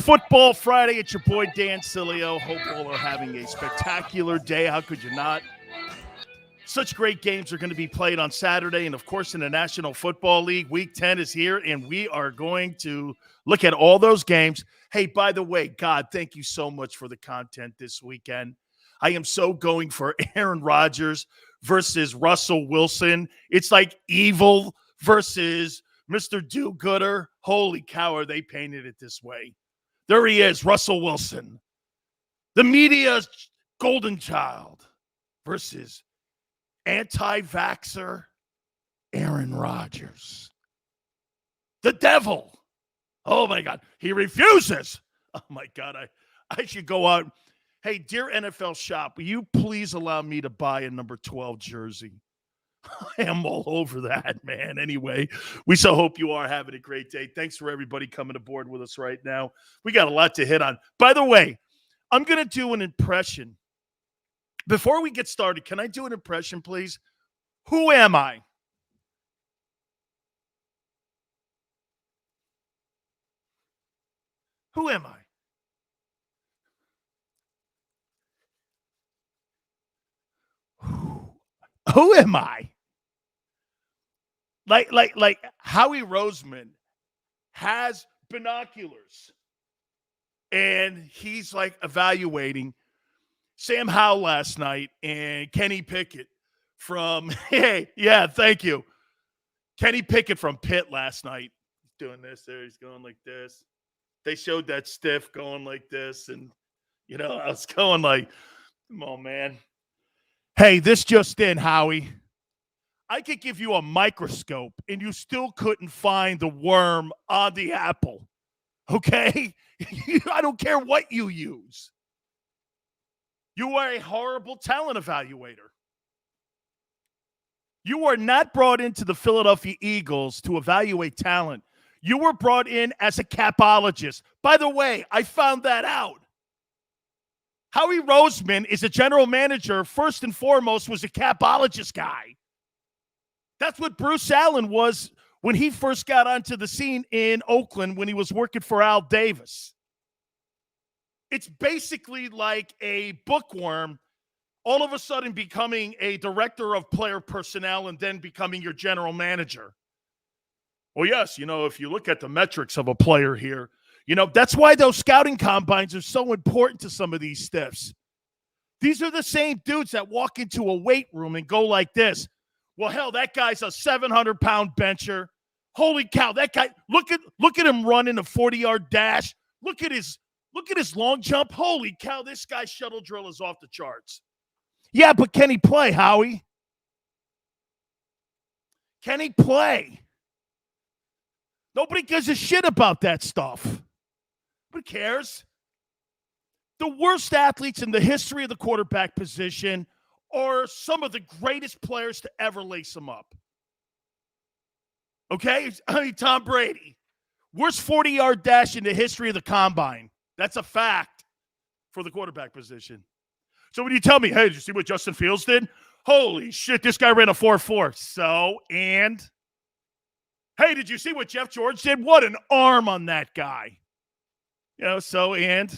Football Friday. It's your boy Dan Sileo. Hope all are having a spectacular day. How could you not? Such great games are going to be played on Saturday. And, of course, in the National Football League, Week 10 is here, and we are going to look at all those games. Hey, by the way, God, thank you so much for the content this weekend. I am so going for Aaron Rodgers versus Russell Wilson. It's like evil versus Mr. Do-Gooder. Holy cow, are they painted it this way. There he is, Russell Wilson. The media's golden child versus anti-vaxxer Aaron Rodgers. The devil. Oh, my God. He refuses. Oh, my God. I should go out. Hey, dear NFL shop, will you please allow me to buy a number 12 jersey? I am all over that, man. Anyway, we so hope you are having a great day. Thanks for everybody coming aboard with us right now. We got a lot to hit on. By the way, I'm going to do an impression. Before we get started, can I do an impression, please? Who am I? Who am I? Who am I? Like Howie Roseman has binoculars, and he's like evaluating Sam Howell last night and Kenny Pickett from, hey, yeah, thank you. Kenny Pickett from Pitt last night. He's doing this there. He's going like this. They showed that stiff going like this. And, you know, I was going like, come on, man. Hey, this just in, Howie. I could give you a microscope and you still couldn't find the worm on the apple. Okay? I don't care what you use. You are a horrible talent evaluator. You are not brought into the Philadelphia Eagles to evaluate talent. You were brought in as a capologist. By the way, I found that out. Howie Roseman is a general manager. First and foremost, was a capologist guy. That's what Bruce Allen was when he first got onto the scene in Oakland when he was working for Al Davis. It's basically like a bookworm all of a sudden becoming a director of player personnel and then becoming your general manager. Well, yes, you know, if you look at the metrics of a player here, you know, that's why those scouting combines are so important to some of these stiffs. These are the same dudes that walk into a weight room and go like this. Well, hell, that guy's a 700-pound bencher. Holy cow, that guy, look at him running a 40-yard dash. Look at his long jump. Holy cow, this guy's shuttle drill is off the charts. Yeah, but can he play, Howie? Can he play? Nobody gives a shit about that stuff. Who cares? The worst athletes in the history of the quarterback position are some of the greatest players to ever lace them up. Okay? I mean, Tom Brady. Worst 40-yard dash in the history of the combine. That's a fact for the quarterback position. So when you tell me, hey, did you see what Justin Fields did? Holy shit, this guy ran a 4.4. So, and? Hey, did you see what Jeff George did? What an arm on that guy. You know, so, and?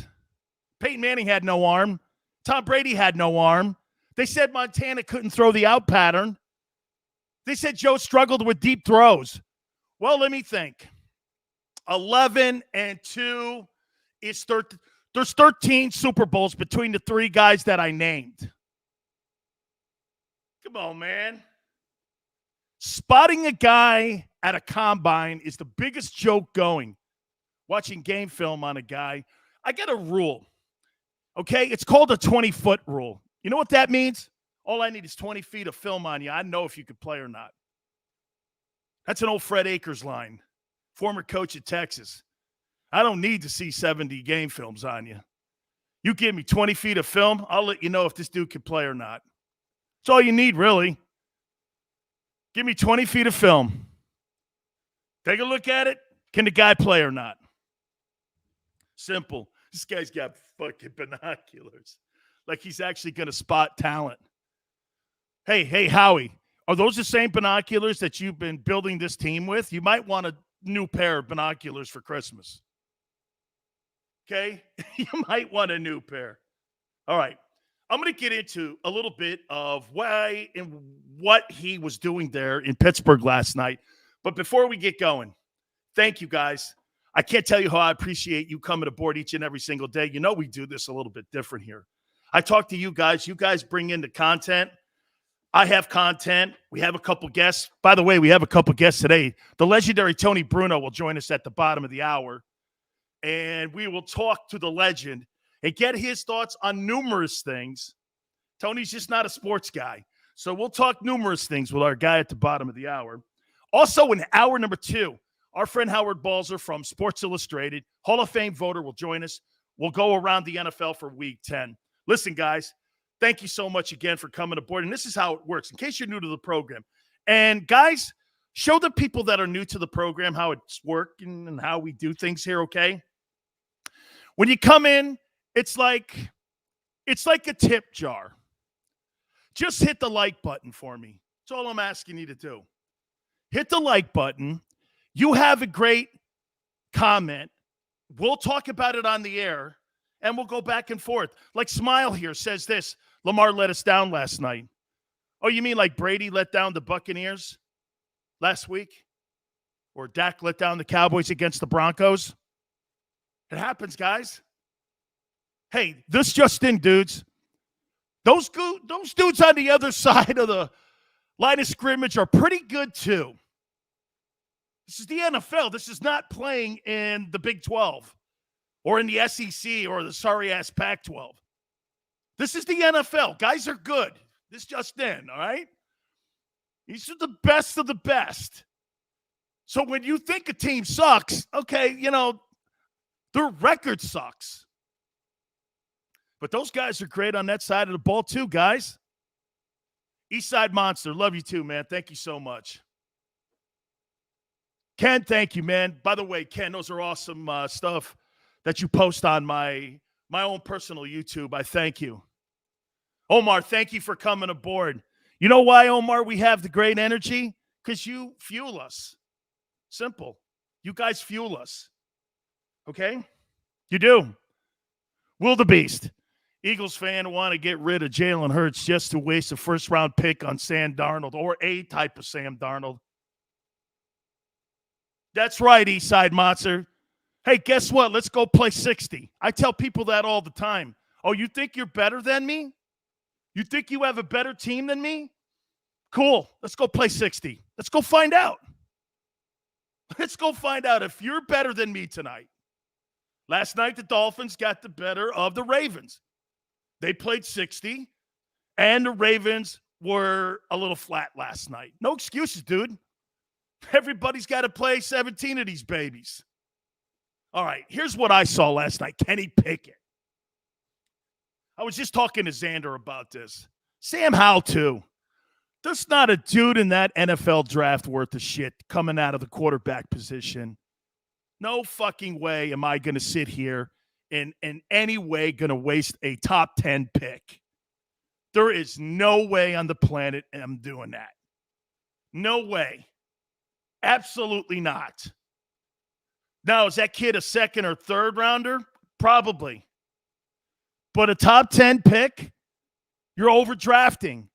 Peyton Manning had no arm. Tom Brady had no arm. They said Montana couldn't throw the out pattern. They said Joe struggled with deep throws. Well, let me think. 11-2 is 13. There's 13 Super Bowls between the three guys that I named. Come on, man. Spotting a guy at a combine is the biggest joke going. Watching game film on a guy. I got a rule. Okay? It's called a 20-foot rule. You know what that means? All I need is 20 feet of film on you. I know if you could play or not. That's an old Fred Akers line. Former coach at Texas. I don't need to see 70 game films on you. You give me 20 feet of film, I'll let you know if this dude can play or not. That's all you need, really. Give me 20 feet of film. Take a look at it. Can the guy play or not? Simple. This guy's got fucking binoculars. Like he's actually going to spot talent. Hey, Howie, are those the same binoculars that you've been building this team with? You might want a new pair of binoculars for Christmas. Okay? You might want a new pair. All right. I'm going to get into a little bit of why and what he was doing there in Pittsburgh last night. But before we get going, thank you guys. I can't tell you how I appreciate you coming aboard each and every single day. You know, we do this a little bit different here. I talk to you guys. You guys bring in the content. I have content. We have a couple guests. By the way, we have a couple guests today. The legendary Tony Bruno will join us at the bottom of the hour. And we will talk to the legend and get his thoughts on numerous things. Tony's just not a sports guy. So we'll talk numerous things with our guy at the bottom of the hour. Also, in hour number 2, our friend Howard Balzer from Sports Illustrated, Hall of Fame voter, will join us. We'll go around the NFL for Week 10. Listen, guys, thank you so much again for coming aboard. And this is how it works, in case you're new to the program. And, guys, show the people that are new to the program how it's working and how we do things here, okay? When you come in, it's like a tip jar. Just hit the like button for me. That's all I'm asking you to do. Hit the like button. You have a great comment. We'll talk about it on the air, and we'll go back and forth. Like Smile here says this, Lamar let us down last night. Oh, you mean like Brady let down the Buccaneers last week? Or Dak let down the Cowboys against the Broncos? It happens, guys. Hey, this just in, dudes. Those dudes on the other side of the line of scrimmage are pretty good, too. This is the NFL. This is not playing in the Big 12 or in the SEC or the sorry-ass Pac-12. This is the NFL. Guys are good. This just in, all right? These are the best of the best. So when you think a team sucks, okay, you know, their record sucks. But those guys are great on that side of the ball too, guys. Eastside Monster, love you too, man. Thank you so much. Ken, thank you, man. By the way, Ken, those are awesome stuff that you post on my own personal YouTube. I thank you. Omar, thank you for coming aboard. You know why, Omar, we have the great energy? Because you fuel us. Simple. You guys fuel us. Okay? You do. Will the Beast. Eagles fan want to get rid of Jalen Hurts just to waste a first-round pick on Sam Darnold or a type of Sam Darnold. That's right, Eastside Monster. Hey, guess what? Let's go play 60. I tell people that all the time. Oh, you think you're better than me? You think you have a better team than me? Cool. Let's go play 60. Let's go find out. Let's go find out if you're better than me tonight. Last night, the Dolphins got the better of the Ravens. They played 60, and the Ravens were a little flat last night. No excuses, dude. Everybody's got to play 17 of these babies. All right, here's what I saw last night. Kenny Pickett. I was just talking to Xander about this. Sam Howell, too. There's not a dude in that NFL draft worth of shit coming out of the quarterback position. No fucking way am I going to sit here and in any way going to waste a top 10 pick. There is no way on the planet I'm doing that. No way. Absolutely not. Now, is that kid a second or third rounder? Probably. But a top 10 pick, you're overdrafting,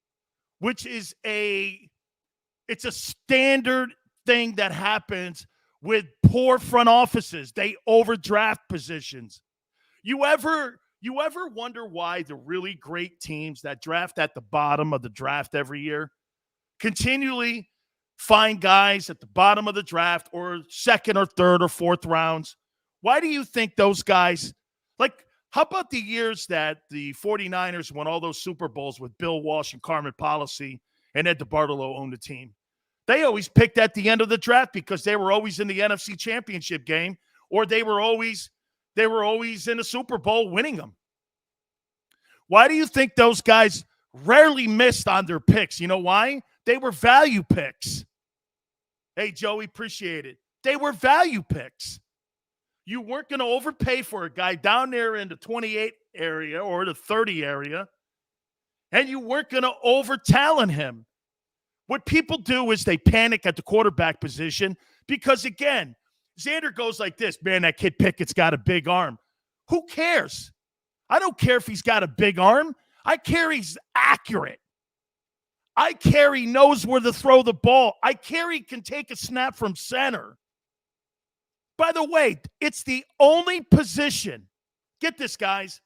which is it's a standard thing that happens with poor front offices. They overdraft positions. You ever wonder why the really great teams that draft at the bottom of the draft every year continually find guys at the bottom of the draft or second or third or fourth rounds? Why do you think those guys, like, how about the years that the 49ers won all those Super Bowls with Bill Walsh and Carmen Policy and Ed DeBartolo owned the team? They always picked at the end of the draft because they were always in the NFC Championship game, or they were always in a Super Bowl winning them. Why do you think those guys rarely missed on their picks? You know why? They were value picks. Hey, Joey, appreciate it. They were value picks. You weren't going to overpay for a guy down there in the 28 area or the 30 area, and you weren't going to over-talent him. What people do is they panic at the quarterback position because, again, Xander goes like this, man, that kid Pickett's got a big arm. Who cares? I don't care if he's got a big arm. I care he's accurate. I care he knows where to throw the ball. I care he can take a snap from center. By the way, it's the only position, get this, guys,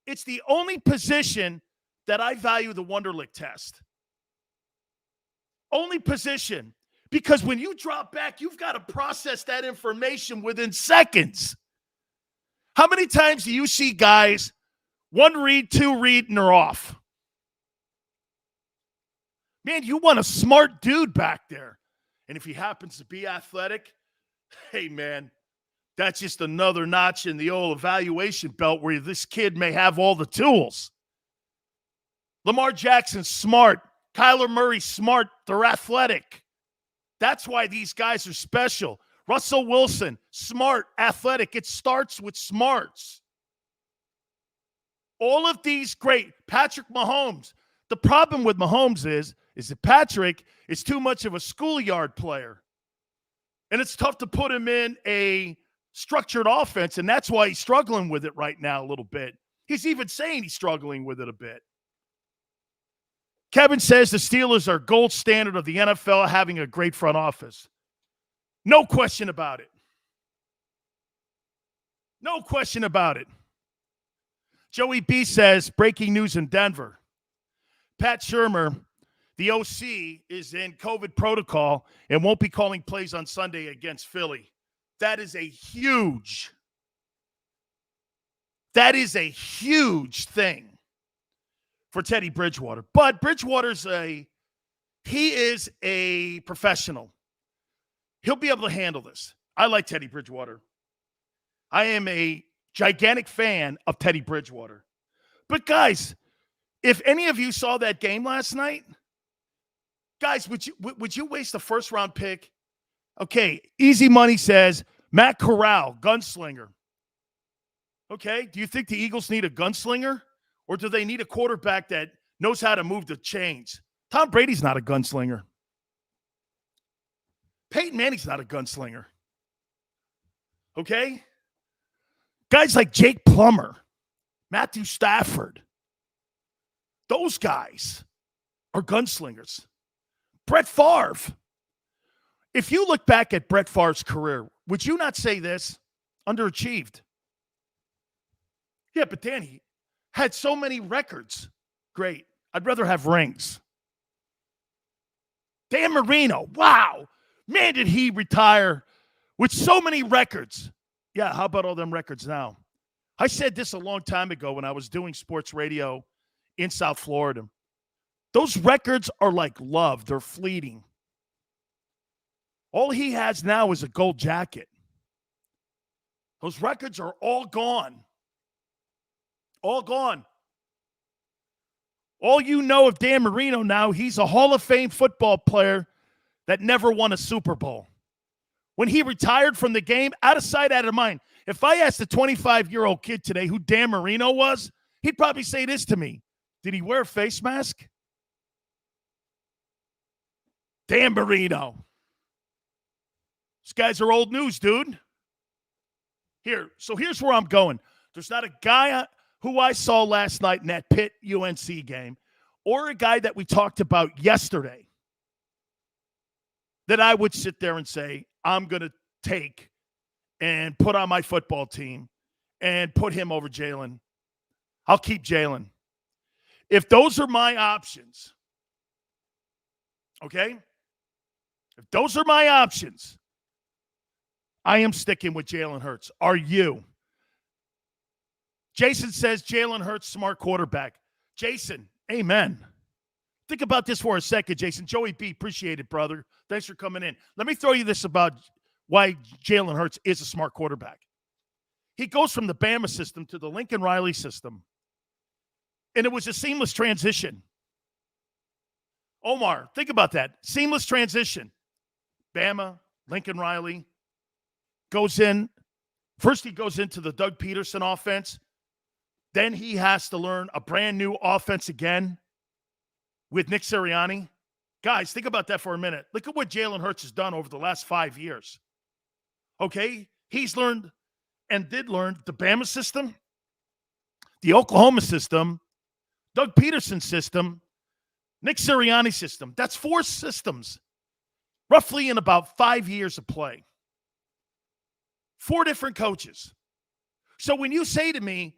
it's the only position that I value the Wonderlic test. Only position. Because when you drop back, you've got to process that information within seconds. How many times do you see guys, one read, two read, and they're off? Man, you want a smart dude back there. And if he happens to be athletic, hey, man, that's just another notch in the old evaluation belt where this kid may have all the tools. Lamar Jackson's smart. Kyler Murray's smart. They're athletic. That's why these guys are special. Russell Wilson, smart, athletic. It starts with smarts. All of these great. Patrick Mahomes. The problem with Mahomes is that Patrick is too much of a schoolyard player. And it's tough to put him in a structured offense, and that's why he's struggling with it right now a little bit. He's even saying he's struggling with it a bit. Kevin says the Steelers are gold standard of the NFL, having a great front office. No question about it. No question about it. Joey B says, breaking news in Denver. Pat Shurmur, the OC, is in COVID protocol and won't be calling plays on Sunday against Philly. That is a huge thing for Teddy Bridgewater. But Bridgewater's he is a professional. He'll be able to handle this. I like Teddy Bridgewater. I am a gigantic fan of Teddy Bridgewater. But guys, if any of you saw that game last night, guys, would you waste a first-round pick? Okay, Easy Money says, Matt Corral, gunslinger. Okay, do you think the Eagles need a gunslinger? Or do they need a quarterback that knows how to move the chains? Tom Brady's not a gunslinger. Peyton Manning's not a gunslinger. Okay? Guys like Jake Plummer, Matthew Stafford, those guys are gunslingers. Brett Favre. If you look back at Brett Favre's career, would you not say this? Underachieved. Yeah, but Danny had so many records. Great. I'd rather have rings. Dan Marino. Wow. Man, did he retire with so many records. Yeah, how about all them records now? I said this a long time ago when I was doing sports radio in South Florida. Those records are like love. They're fleeting. All he has now is a gold jacket. Those records are all gone. All gone. All you know of Dan Marino now, he's a Hall of Fame football player that never won a Super Bowl. When he retired from the game, out of sight, out of mind. If I asked a 25-year-old kid today who Dan Marino was, he'd probably say this to me. Did he wear a face mask? Dan Marino. These guys are old news, dude. Here's where I'm going. There's not a guy who I saw last night in that Pitt UNC game or a guy that we talked about yesterday that I would sit there and say, I'm going to take and put on my football team and put him over Jalen. I'll keep Jalen. If those are my options, okay? If those are my options, I am sticking with Jalen Hurts. Are you? Jason says Jalen Hurts, smart quarterback. Jason, amen. Think about this for a second, Jason. Joey B, appreciate it, brother. Thanks for coming in. Let me throw you this about why Jalen Hurts is a smart quarterback. He goes from the Bama system to the Lincoln Riley system, and it was a seamless transition. Omar, think about that. Seamless transition. Bama, Lincoln Riley, goes in. First, he goes into the Doug Peterson offense. Then he has to learn a brand new offense again with Nick Sirianni. Guys, think about that for a minute. Look at what Jalen Hurts has done over the last 5 years. Okay? He's learned and did learn the Bama system. the Oklahoma system, Doug Peterson's system, Nick Sirianni's system. That's 4 systems, roughly in about 5 years of play. 4 different coaches. So when you say to me,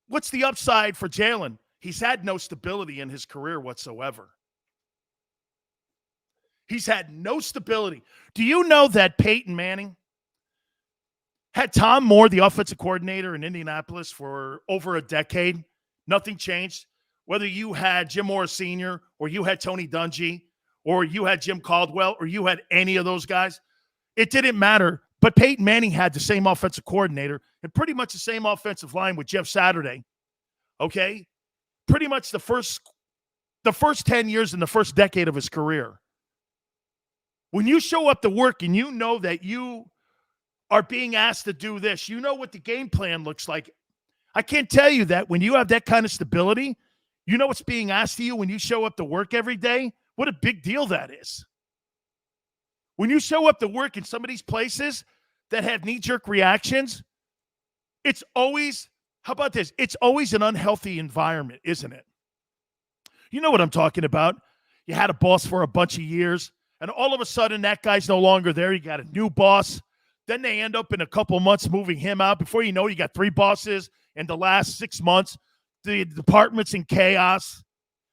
what's the upside for Jalen? He's had no stability in his career whatsoever. He's had no stability. Do you know that Peyton Manning had Tom Moore, the offensive coordinator in Indianapolis, for over a decade? Nothing changed. Whether you had Jim Morris Sr. or you had Tony Dungy or you had Jim Caldwell or you had any of those guys, it didn't matter. But Peyton Manning had the same offensive coordinator and pretty much the same offensive line with Jeff Saturday. Okay? Pretty much the first 10 years in the first decade of his career. When you show up to work and you know that you are being asked to do this, you know what the game plan looks like. I can't tell you that when you have that kind of stability, you know what's being asked of you when you show up to work every day, what a big deal that is. When you show up to work in some of these places that have knee-jerk reactions, it's always, how about this? It's always an unhealthy environment, isn't it? You know what I'm talking about. You had a boss for a bunch of years, and all of a sudden that guy's no longer there. You got a new boss. Then they end up in a couple months moving him out. Before you know, you got 3 bosses in the last 6 months. The department's in chaos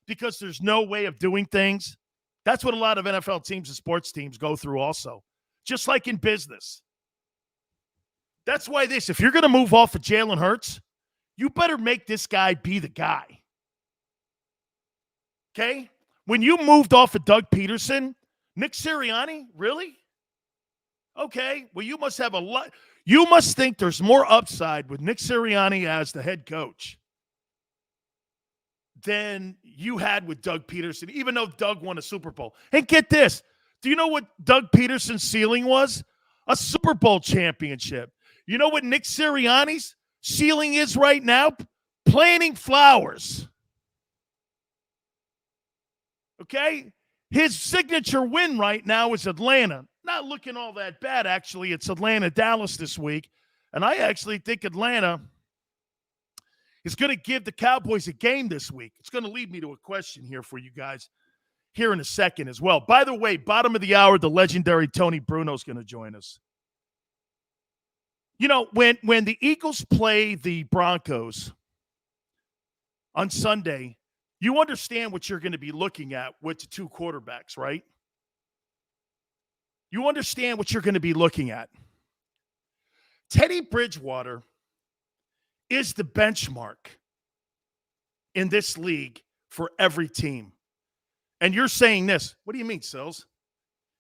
because there's no way of doing things. That's what a lot of NFL teams and sports teams go through also, just like in business. That's why if you're going to move off of Jalen Hurts, you better make this guy be the guy. Okay? When you moved off of Doug Peterson, Nick Sirianni, really? Okay, well, you must have a lot. You must think there's more upside with Nick Sirianni as the head coach than you had with Doug Peterson, even though Doug won a Super Bowl. And get this. Do you know what Doug Peterson's ceiling was? A Super Bowl championship. You know what Nick Sirianni's ceiling is right now? Planting flowers. Okay? His signature win right now is Atlanta. Not looking all that bad, actually. It's Atlanta-Dallas this week. And I actually think Atlanta is going to give the Cowboys a game this week. It's going to lead me to a question here for you guys here in a second as well. By the way, bottom of the hour, the legendary Tony Bruno is going to join us. You know, when the Eagles play the Broncos on Sunday, you understand what you're going to be looking at with the 2 quarterbacks, right? You understand what you're going to be looking at. Teddy Bridgewater is the benchmark in this league for every team. And you're saying this. What do you mean, Sills?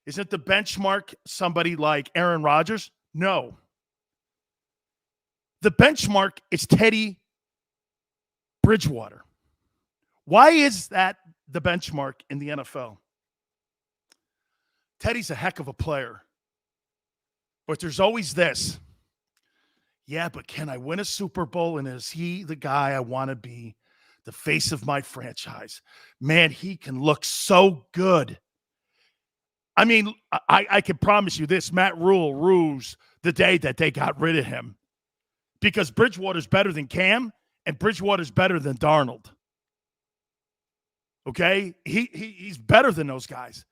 Isn't the benchmark somebody like Aaron Rodgers? No. The benchmark is Teddy Bridgewater. Why is that the benchmark in the NFL? Teddy's a heck of a player. But there's always this. Yeah, but can I win a Super Bowl? And is he the guy I want to be, the face of my franchise? Man, he can look so good. I mean, I can promise you this. Matt Rule rules the day that they got rid of him. Because Bridgewater's better than Cam, and Bridgewater's better than Darnold. Okay? He's better than those guys.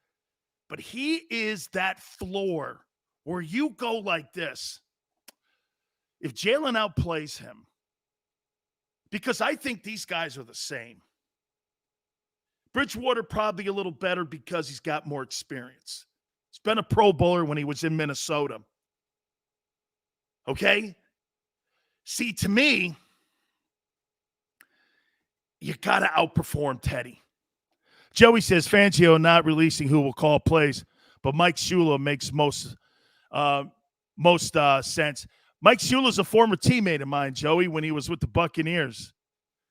But he is that floor where you go like this. If Jalen outplays him, because I think these guys are the same. Bridgewater probably a little better because he's got more experience. He's been a Pro Bowler when he was in Minnesota. Okay? See, to me, you got to outperform Teddy. Joey says, Fangio not releasing who will call plays, but Mike Shula makes most sense. Mike Shula's a former teammate of mine, Joey, when he was with the Buccaneers.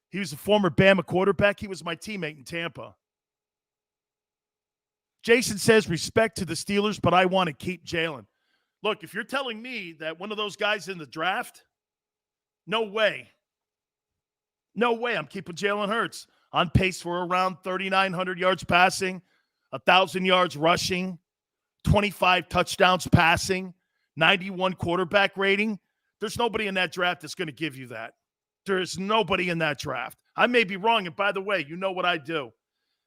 He was a former Bama quarterback. He was my teammate in Tampa. Jason says, respect to the Steelers, but I want to keep Jalen. Look, if you're telling me that one of those guys in the draft, no way. No way I'm keeping Jalen Hurts. On pace for around 3,900 yards passing, 1,000 yards rushing, 25 touchdowns passing, 91 quarterback rating. There's nobody in that draft that's going to give you that. there's nobody in that draft. I may be wrong, and by the way, you know what I do.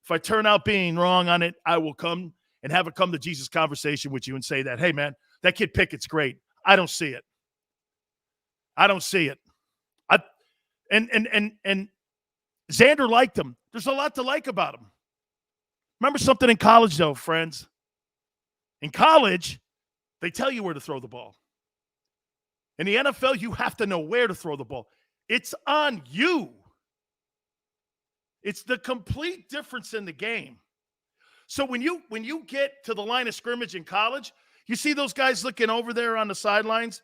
If I turn out being wrong on it, I will come and have a come-to-Jesus conversation with you and say that, hey, man, that kid Pickett's great. I don't see it. And Xander liked him. There's a lot to like about him. Remember something in college, though, friends. In college, they tell you where to throw the ball. In the NFL, you have to know where to throw the ball. It's on you. It's the complete difference in the game. So when you get to the line of scrimmage in college, you see those guys looking over there on the sidelines,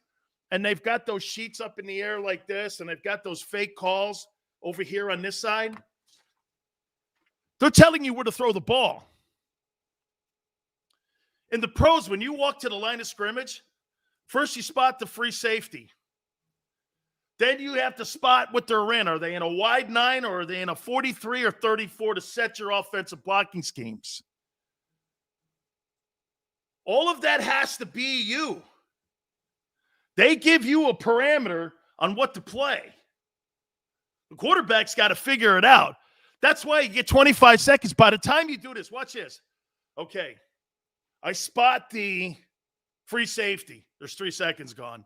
and they've got those sheets up in the air like this, and they've got those fake calls over here on this side. They're telling you where to throw the ball. In the pros, when you walk to the line of scrimmage, first you spot the free safety. Then you have to spot what they're in. Are they in a wide 9 or are they in a 43 or 34 to set your offensive blocking schemes? All of that has to be you. They give you a parameter on what to play. The quarterback's got to figure it out. That's why you get 25 seconds. By the time you do this, watch this. Okay, I spot the free safety. There's 3 seconds gone.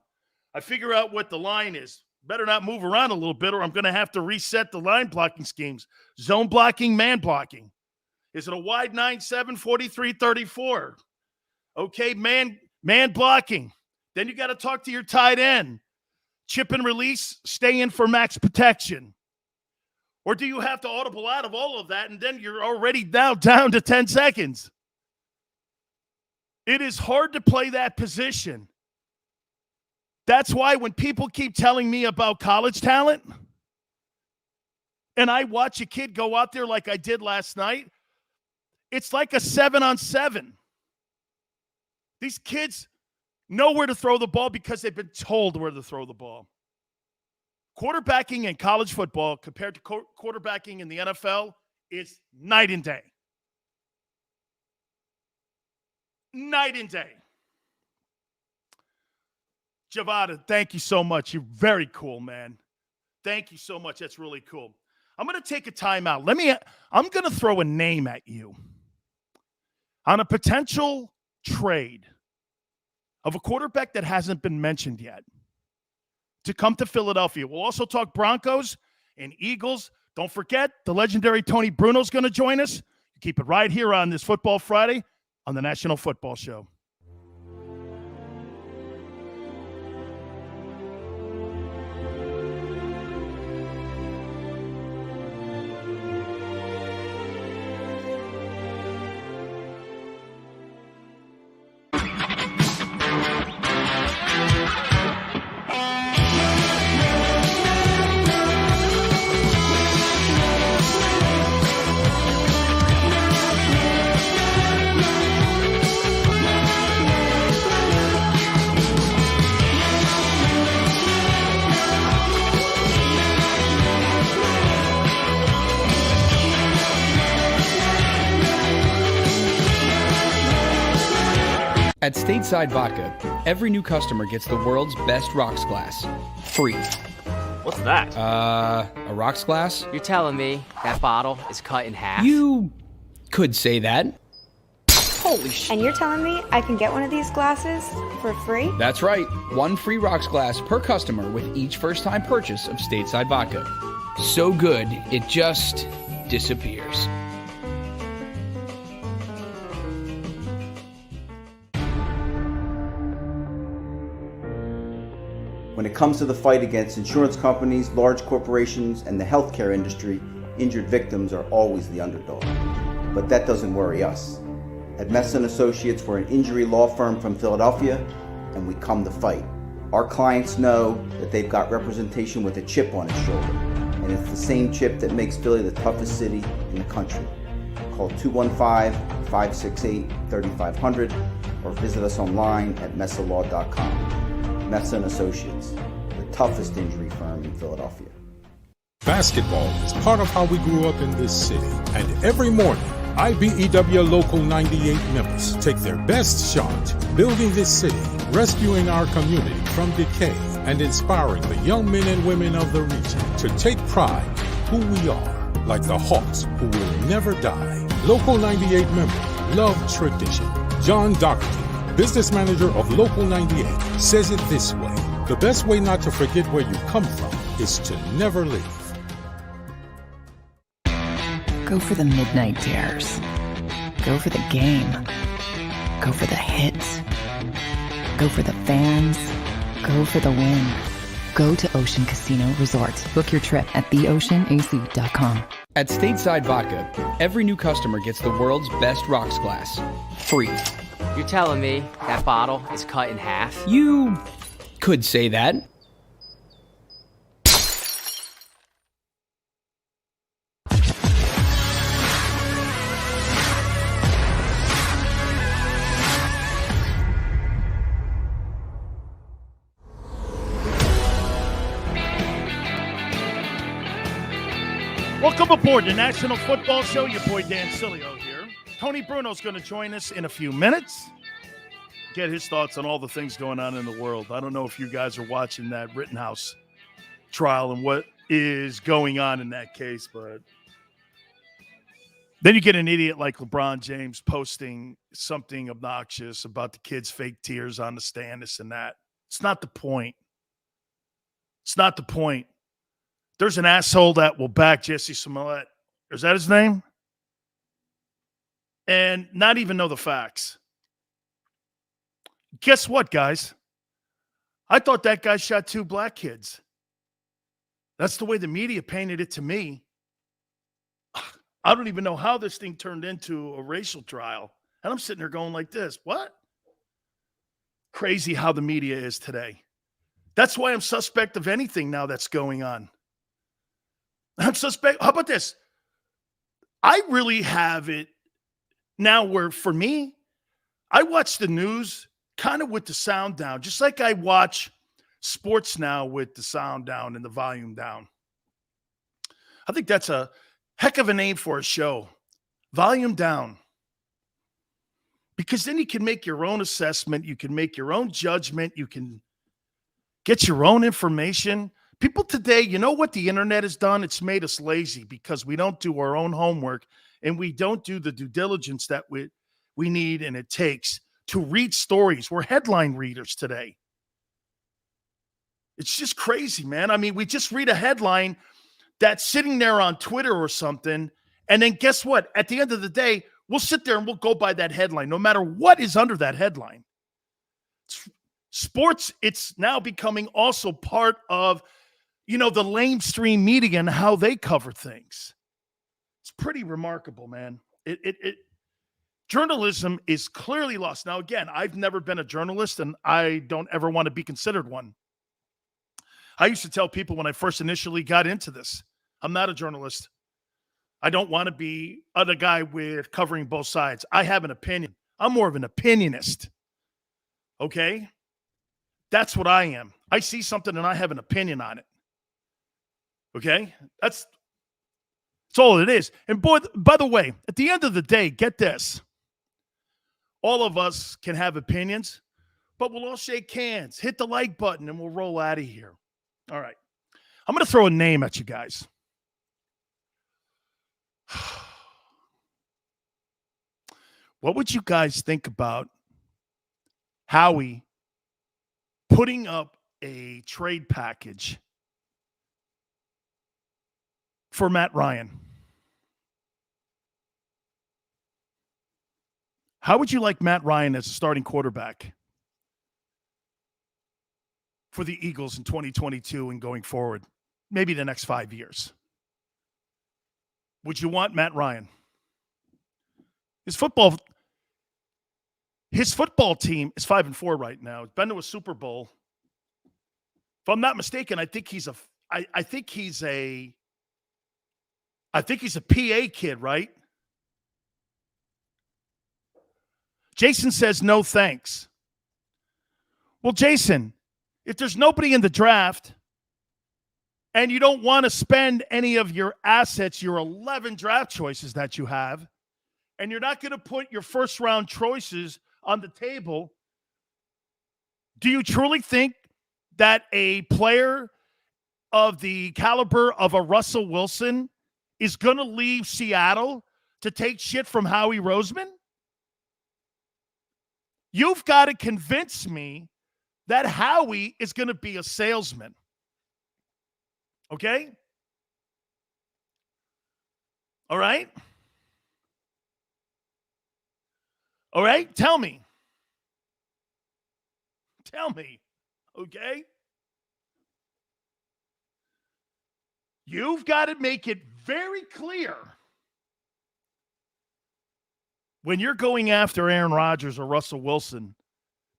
I figure out what the line is. Better not move around a little bit or I'm going to have to reset the line blocking schemes. Zone blocking, man blocking. Is it a wide 9-7, 43, 34? Okay, man blocking. Then you got to talk to your tight end. Chip and release, stay in for max protection. Or do you have to audible out of all of that and then you're already down to 10 seconds? It is hard to play that position. That's why when people keep telling me about college talent, and I watch a kid go out there like I did last night, it's like a 7-on-7. These kids know where to throw the ball because they've been told where to throw the ball. Quarterbacking in college football compared to quarterbacking in the NFL is night and day. Night and day. Javada, thank you so much. You're very cool, man. Thank you so much. That's really cool. I'm going to take a timeout. I'm going to throw a name at you on a potential trade of a quarterback that hasn't been mentioned yet to come to Philadelphia. We'll also talk Broncos and Eagles. Don't forget, the legendary Tony Bruno is going to join us. Keep it right here on this Football Friday on the National Football Show. At Stateside Vodka, every new customer gets the world's best rocks glass, free. What's that? A rocks glass? You're telling me that bottle is cut in half? You could say that. Holy shit. And you're telling me I can get one of these glasses for free? That's right. One free rocks glass per customer with each first-time purchase of Stateside Vodka. So good, it just disappears. When it comes to the fight against insurance companies, large corporations, and the healthcare industry, injured victims are always the underdog. But that doesn't worry us. At Messa & Associates, we're an injury law firm from Philadelphia, and we come to fight. Our clients know that they've got representation with a chip on its shoulder, and it's the same chip that makes Philly the toughest city in the country. Call 215-568-3500 or visit us online at messalaw.com. Messa & Associates, the toughest injury firm in Philadelphia. Basketball is part of how we grew up in this city, and every morning, IBEW Local 98 members take their best shot building this city rescuing our community from decay and inspiring the young men and women of the region to take pride in who we are, like the Hawks who will never die. Local 98 member, love tradition. John Doherty, business manager of Local 98, says it this way: the best way not to forget where you come from is to never leave. Go for the midnight dares. Go for the game. Go for the hits. Go for the fans. Go for the win. Go to Ocean Casino Resort. Book your trip at theoceanac.com. At Stateside Vodka, every new customer gets the world's best rocks glass, free. You're telling me that bottle is cut in half? You could say that. Welcome aboard the National Football Show. Your boy Dan Sileo here. Tony Bruno's going to join us in a few minutes. Get his thoughts on all the things going on in the world. I don't know if you guys are watching that Rittenhouse trial and what is going on in that case, but then you get an idiot like LeBron James posting something obnoxious about the kid's fake tears on the stand, this and that. It's not the point. It's not the point. There's an asshole that will back Jesse Smollett. Is that his name? And not even know the facts. Guess what, guys? I thought that guy shot 2 black kids. That's the way the media painted it to me. I don't even know how this thing turned into a racial trial. And I'm sitting there going like this. What? Crazy how the media is today. That's why I'm suspect of anything now that's going on. I'm suspect. How about this? I really have it now where, for me, I watch the news kind of with the sound down, just like I watch sports now with the sound down and the volume down. I think that's a heck of a name for a show. Volume down. Because then you can make your own assessment. You can make your own judgment. You can get your own information. People today, you know what the internet has done? It's made us lazy because we don't do our own homework and we don't do the due diligence that we need and it takes to read stories. We're headline readers today. It's just crazy, man. I mean, we just read a headline that's sitting there on Twitter or something, and then guess what? At the end of the day, we'll sit there and we'll go by that headline, no matter what is under that headline. Sports, it's now becoming also part of the lamestream media and how they cover things. It's pretty remarkable, man. Journalism is clearly lost. Now, again, I've never been a journalist and I don't ever want to be considered one. I used to tell people when I first initially got into this, I'm not a journalist. I don't want to be the guy with covering both sides. I have an opinion. I'm more of an opinionist. Okay? That's what I am. I see something and I have an opinion on it. Okay? That's all it is. And boy, by the way, at the end of the day, get this. All of us can have opinions, but we'll all shake hands, hit the like button, and we'll roll out of here. All right. I'm going to throw a name at you guys. What would you guys think about Howie putting up a trade package for Matt Ryan? How would you like Matt Ryan as a starting quarterback for the Eagles in 2022 and going forward, maybe the next 5 years? Would you want Matt Ryan? His football team is 5-4 right now. It's been to a Super Bowl. If I'm not mistaken, I think he's a PA kid, right? Jason says no thanks. Well, Jason, if there's nobody in the draft and you don't want to spend any of your assets, your 11 draft choices that you have, and you're not going to put your first round choices on the table, Do you truly think that a player of the caliber of a Russell Wilson is going to leave Seattle to take shit from Howie Roseman? You've got to convince me that Howie is going to be a salesman. Okay? All right? All right? Tell me. Okay? You've got to make it very clear when you're going after Aaron Rodgers or Russell Wilson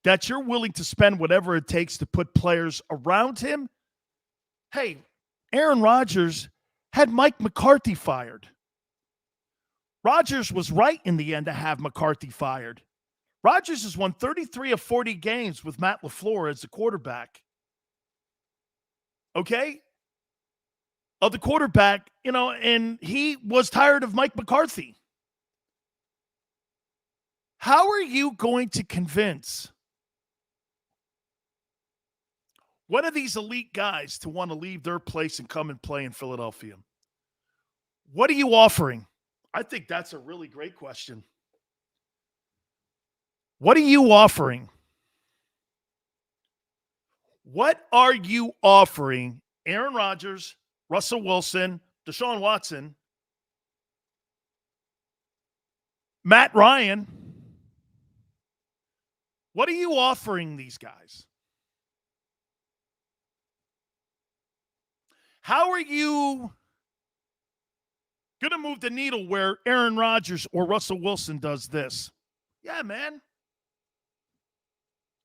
that you're willing to spend whatever it takes to put players around him. Hey, Aaron Rodgers had Mike McCarthy fired. Rodgers was right in the end to have McCarthy fired. Rodgers has won 33 of 40 games with Matt LaFleur as the quarterback. Okay? Of the quarterback, and he was tired of Mike McCarthy. How are you going to convince one of these elite guys to want to leave their place and come and play in Philadelphia? What are you offering? I think that's a really great question. What are you offering? What are you offering Aaron Rodgers, Russell Wilson, Deshaun Watson, Matt Ryan? What are you offering these guys? How are you going to move the needle where Aaron Rodgers or Russell Wilson does this? Yeah, man.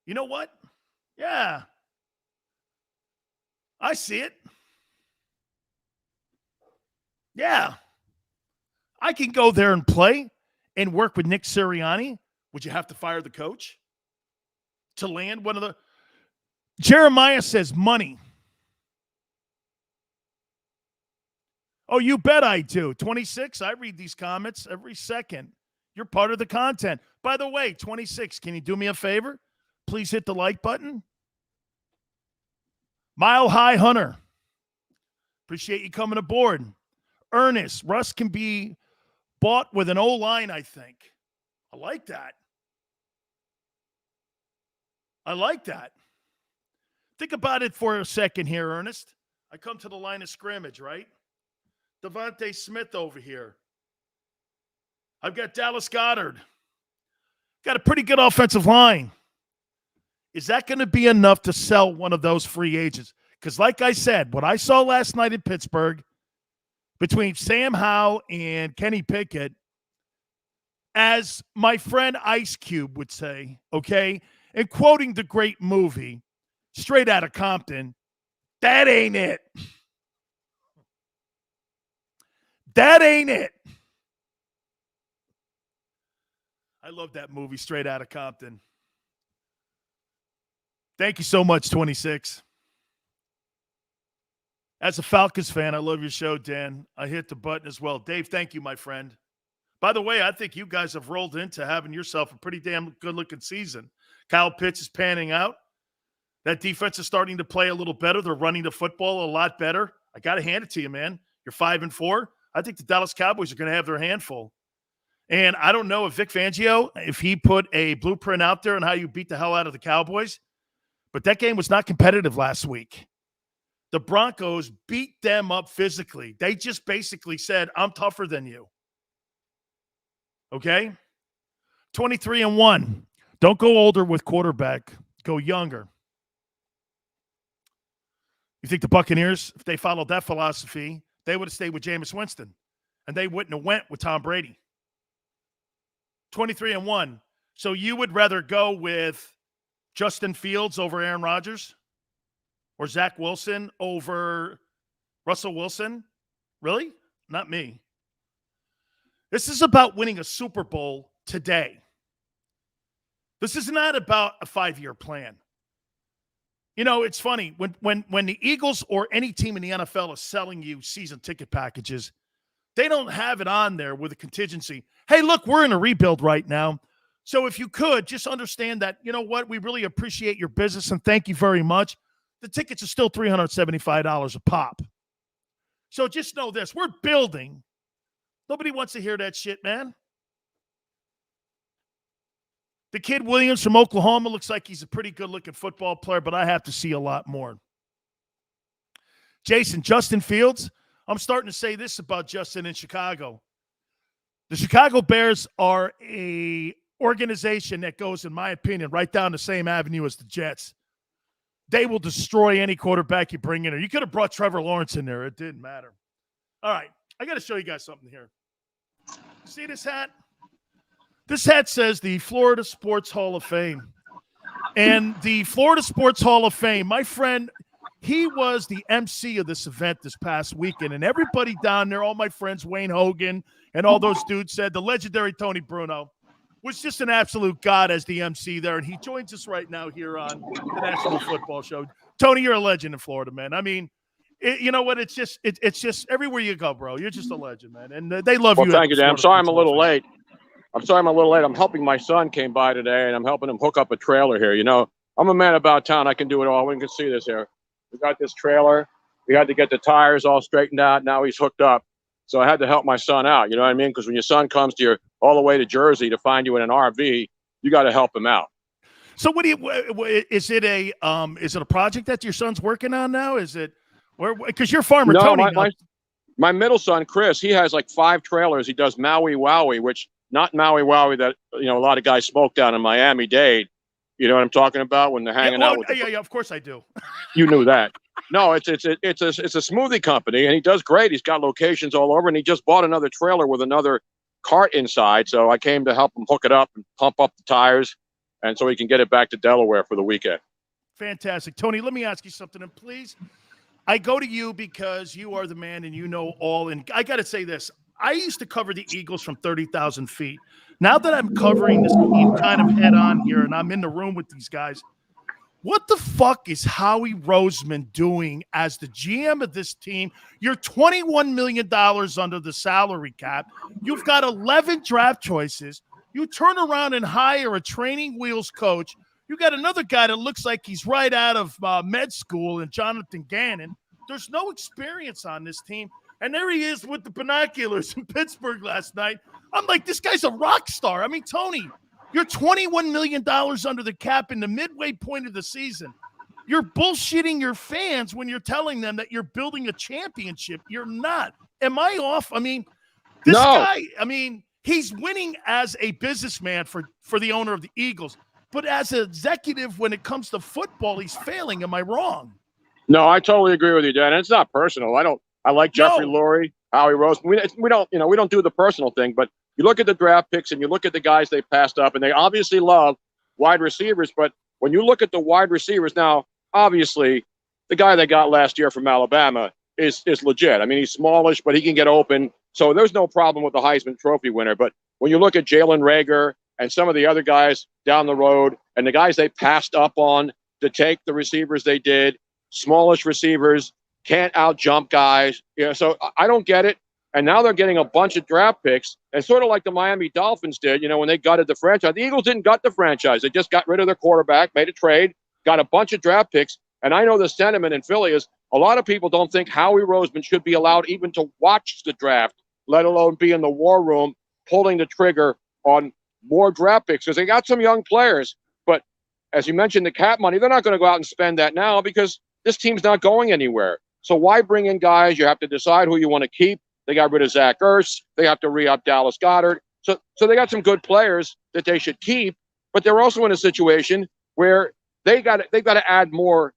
You know what? Yeah. I see it. Yeah. I can go there and play and work with Nick Sirianni. Would you have to fire the coach to land one of the... Jeremiah says money. Oh, you bet I do. 26, I read these comments every second. You're part of the content. By the way, 26, can you do me a favor? Please hit the like button. Mile High Hunter. Appreciate you coming aboard. Ernest, Russ can be bought with an O-line, I think. I like that. Think about it for a second here, Ernest. I come to the line of scrimmage, right? Devontae Smith over here. I've got Dallas Goedert. Got a pretty good offensive line. Is that going to be enough to sell one of those free agents? Because like I said, what I saw last night in Pittsburgh between Sam Howell and Kenny Pickett, as my friend Ice Cube would say, okay, and quoting the great movie, Straight Outta Compton, that ain't it. That ain't it. I love that movie, Straight Outta Compton. Thank you so much, 26. As a Falcons fan, I love your show, Dan. I hit the button as well. Dave, thank you, my friend. By the way, I think you guys have rolled into having yourself a pretty damn good-looking season. Kyle Pitts is panning out. That defense is starting to play a little better. They're running the football a lot better. I got to hand it to you, man. You're 5-4. I think the Dallas Cowboys are going to have their handful. And I don't know if Vic Fangio, if he put a blueprint out there on how you beat the hell out of the Cowboys, but that game was not competitive last week. The Broncos beat them up physically. They just basically said, I'm tougher than you. Okay? 23-1. Don't go older with quarterback. Go younger. You think the Buccaneers, if they followed that philosophy, they would have stayed with Jameis Winston, and they wouldn't have went with Tom Brady. 23-1. So you would rather go with Justin Fields over Aaron Rodgers or Zach Wilson over Russell Wilson? Really? Not me. This is about winning a Super Bowl today. This is not about a 5-year plan. You know, it's funny. When the Eagles or any team in the NFL is selling you season ticket packages, they don't have it on there with a contingency. Hey, look, we're in a rebuild right now, So if you could, just understand that, you know what, we really appreciate your business and thank you very much. The tickets are still $375 a pop. So just know this, we're building. Nobody wants to hear that shit, man. The kid Williams from Oklahoma looks like he's a pretty good-looking football player, but I have to see a lot more. Jason, Justin Fields, I'm starting to say this about Justin in Chicago. The Chicago Bears are a organization that goes, in my opinion, right down the same avenue as the Jets. They will destroy any quarterback you bring in there. You could have brought Trevor Lawrence in there. It didn't matter. All right, I got to show you guys something here. See this hat? This hat says the Florida Sports Hall of Fame. And the Florida Sports Hall of Fame, my friend, he was the MC of this event this past weekend. And everybody down there, all my friends, Wayne Hogan and all those dudes said the legendary Tony Bruno was just an absolute god as the MC there. And he joins us right now here on the National Football Show. Tony, you're a legend in Florida, man. I mean, you know what? It's just everywhere you go, bro. You're just a legend, man. And they love you. Well, thank you, Dan. I'm sorry I'm a little late. I'm helping my son came by today, and I'm helping him hook up a trailer here. You know, I'm a man about town. I can do it all. We can see this here. We got this trailer. We had to get the tires all straightened out. Now he's hooked up. So I had to help my son out. You know what I mean? Because when your son comes to you all the way to Jersey to find you in an RV, you got to help him out. So is it a project that your son's working on now? Is it because you're farmer Tony? My middle son, Chris, he has like 5 trailers. He does Maui Wowie, which not Maui Wowie that, you know, a lot of guys smoke down in Miami-Dade. You know what I'm talking about when they're hanging out with yeah, of course I do. You knew that. No, it's a smoothie company, and he does great. He's got locations all over, and he just bought another trailer with another cart inside. So I came to help him hook it up and pump up the tires, and so he can get it back to Delaware for the weekend. Fantastic. Tony, let me ask you something, and please, I go to you because you are the man and you know all. And I got to say this. I used to cover the Eagles from 30,000 feet. Now that I'm covering this team kind of head on here and I'm in the room with these guys, what the fuck is Howie Roseman doing as the GM of this team? You're $21 million under the salary cap. You've got 11 draft choices. You turn around and hire a training wheels coach. You got another guy that looks like he's right out of med school and Jonathan Gannon. There's no experience on this team. And there he is with the binoculars in Pittsburgh last night. I'm like, this guy's a rock star. I mean, Tony, you're $21 million under the cap in the midway point of the season. You're bullshitting your fans when you're telling them that you're building a championship. You're not. Am I off? I mean, this guy, I mean, he's winning as a businessman for the owner of the Eagles. But as an executive, when it comes to football, he's failing. Am I wrong? No, I totally agree with you, Dan. It's not personal. I like Jeffrey Lurie, Howie Roseman. We don't do the personal thing, but you look at the draft picks and you look at the guys they passed up, and they obviously love wide receivers. But when you look at the wide receivers now, obviously the guy they got last year from Alabama is legit. I mean, he's smallish, but he can get open. So there's no problem with the Heisman Trophy winner. But when you look at Jalen Reagor and some of the other guys down the road and the guys they passed up on to take the receivers they did, smallish receivers, can't out-jump guys. You know, so I don't get it. And now they're getting a bunch of draft picks, and sort of like the Miami Dolphins did, you know, when they gutted the franchise. The Eagles didn't gut the franchise. They just got rid of their quarterback, made a trade, got a bunch of draft picks. And I know the sentiment in Philly is a lot of people don't think Howie Roseman should be allowed even to watch the draft, let alone be in the war room pulling the trigger on more draft picks, because they got some young players. But as you mentioned, the cap money, they're not going to go out and spend that now because this team's not going anywhere. So why bring in guys? You have to decide who you want to keep. They got rid of Zach Ertz. They have to re-up Dallas Goedert. So they got some good players that they should keep, but they're also in a situation where they've got to add more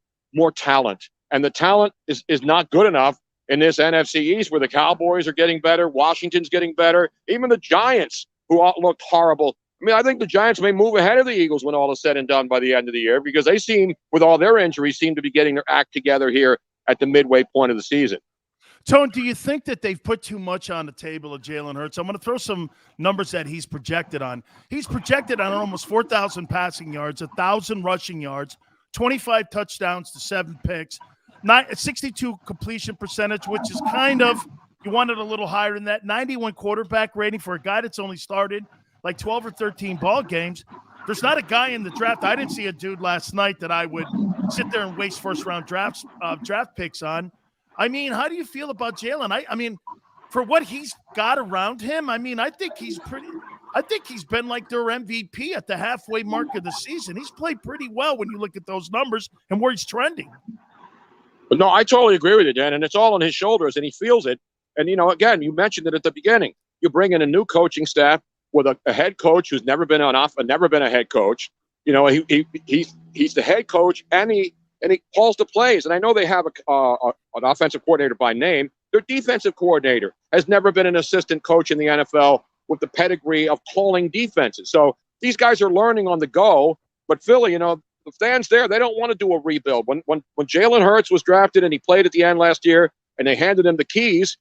talent. And the talent is not good enough in this NFC East, where the Cowboys are getting better, Washington's getting better, even the Giants, who looked horrible. I mean, I think the Giants may move ahead of the Eagles when all is said and done by the end of the year, because they seem, with all their injuries, seem to be getting their act together here at the midway point of the season. Tone, do you think that they've put too much on the table of Jalen Hurts? I'm going to throw some numbers that he's projected on. He's projected on almost 4,000 passing yards, 1,000 rushing yards, 25 touchdowns to 7 picks, 62 completion percentage, which is kind of, you wanted a little higher than that, 91 quarterback rating for a guy that's only started like 12 or 13 ball games. There's not a guy in the draft. I didn't see a dude last night that I would sit there and waste first-round draft picks on. I mean, how do you feel about Jalen? I mean, for what he's got around him, I mean, I think he's been like their MVP at the halfway mark of the season. He's played pretty well when you look at those numbers and where he's trending. But no, I totally agree with you, Dan, and it's all on his shoulders, and he feels it. And, again, you mentioned it at the beginning. You bring in a new coaching staff with a head coach who's never been a head coach. He's the head coach, and he calls the plays. And I know they have an offensive coordinator by name. Their defensive coordinator has never been an assistant coach in the NFL with the pedigree of calling defenses. So these guys are learning on the go. But Philly, the fans there, they don't want to do a rebuild. When Jalen Hurts was drafted and he played at the end last year and they handed him the keys,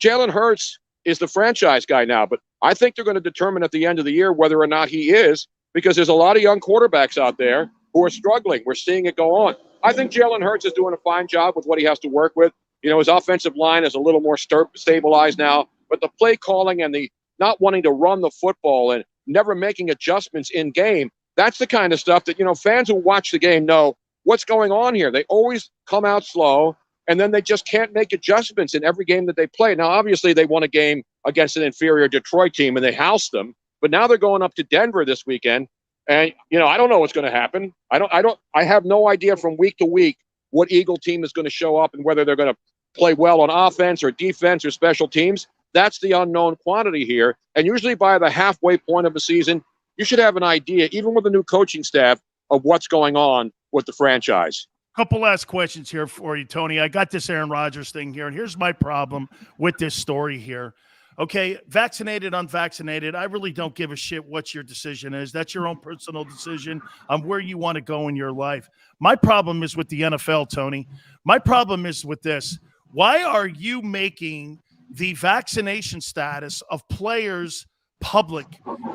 Jalen Hurts is the franchise guy now. But I think they're going to determine at the end of the year whether or not he is, because there's a lot of young quarterbacks out there who are struggling. We're seeing it go on. I think Jalen Hurts is doing a fine job with what he has to work with. His offensive line is a little more stabilized now, but the play calling and the not wanting to run the football and never making adjustments in game, that's the kind of stuff that, fans who watch the game know what's going on here. They always come out slow, and then they just can't make adjustments in every game that they play. Now, obviously, they won a game against an inferior Detroit team, and they housed them. But now they're going up to Denver this weekend, and, I don't know what's going to happen. I have no idea from week to week what Eagle team is going to show up and whether they're going to play well on offense or defense or special teams. That's the unknown quantity here. And usually by the halfway point of the season, you should have an idea, even with a new coaching staff, of what's going on with the franchise. Couple last questions here for you, Tony. I got this Aaron Rodgers thing here, and here's my problem with this story here. Okay, vaccinated, unvaccinated, I really don't give a shit what your decision is. That's your own personal decision on where you want to go in your life. My problem is with the NFL, Tony. My problem is with this. Why are you making the vaccination status of players public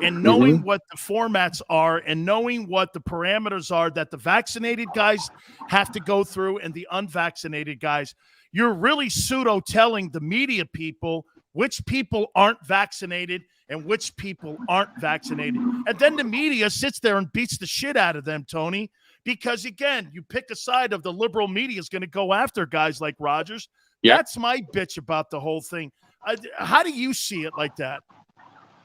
and knowing what the formats are and knowing what the parameters are that the vaccinated guys have to go through and the unvaccinated guys? You're really pseudo telling the media people which people aren't vaccinated and which people aren't vaccinated. And then the media sits there and beats the shit out of them, Tony, because, again, you pick a side of the liberal media is going to go after guys like Rodgers. Yep. That's my bitch about the whole thing. How do you see it like that?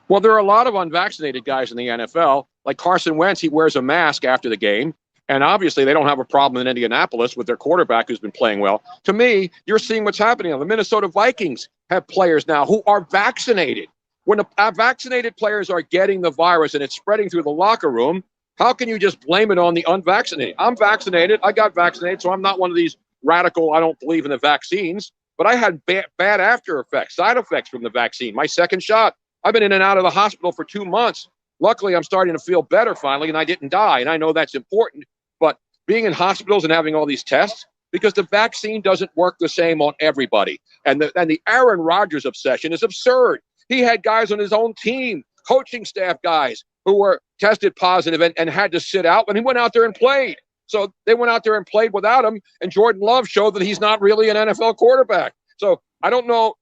Well, there are a lot of unvaccinated guys in the NFL. Like Carson Wentz, he wears a mask after the game. And obviously, they don't have a problem in Indianapolis with their quarterback who's been playing well. To me, you're seeing what's happening. The Minnesota Vikings have players now who are vaccinated. When the vaccinated players are getting the virus and it's spreading through the locker room, how can you just blame it on the unvaccinated? I'm vaccinated. I got vaccinated, so I'm not one of these radical, I don't believe in the vaccines. But I had bad after effects, side effects from the vaccine. My second shot, I've been in and out of the hospital for 2 months. Luckily, I'm starting to feel better finally, and I didn't die. And I know that's important. But being in hospitals and having all these tests, because the vaccine doesn't work the same on everybody. And the Aaron Rodgers obsession is absurd. He had guys on his own team, coaching staff guys, who were tested positive and had to sit out, and he went out there and played. So they went out there and played without him, and Jordan Love showed that he's not really an NFL quarterback. So I don't know.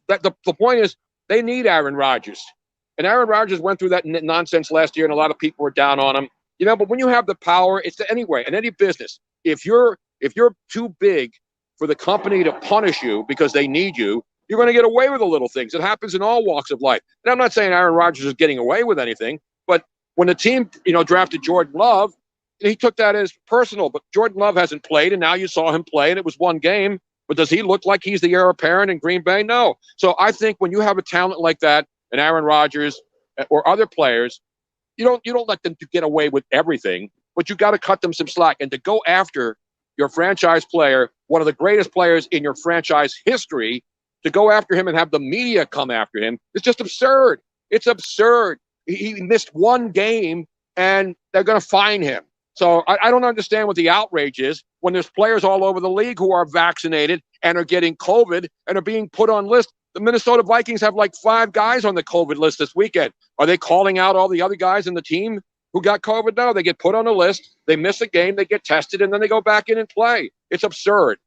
That the point is they need Aaron Rodgers. And Aaron Rodgers went through that nonsense last year, and a lot of people were down on him. But when you have the power, it's anyway, in any business, if you're too big for the company to punish you because they need you, you're going to get away with the little things. It happens in all walks of life. And I'm not saying Aaron Rodgers is getting away with anything, but when the team, drafted Jordan Love, he took that as personal. But Jordan Love hasn't played, and now you saw him play, and it was one game. But does he look like he's the heir apparent in Green Bay? No. So I think when you have a talent like that, and Aaron Rodgers or other players, you don't let them to get away with everything, but you got to cut them some slack. And to go after your franchise player, one of the greatest players in your franchise history, to go after him and have the media come after him, it's just absurd. It's absurd. He missed one game, and they're going to fine him. So I don't understand what the outrage is when there's players all over the league who are vaccinated and are getting COVID and are being put on lists. The Minnesota Vikings have like 5 guys on the COVID list this weekend. Are they calling out all the other guys in the team who got COVID? No, they get put on a list. They miss a game, they get tested, and then they go back in and play. It's absurd.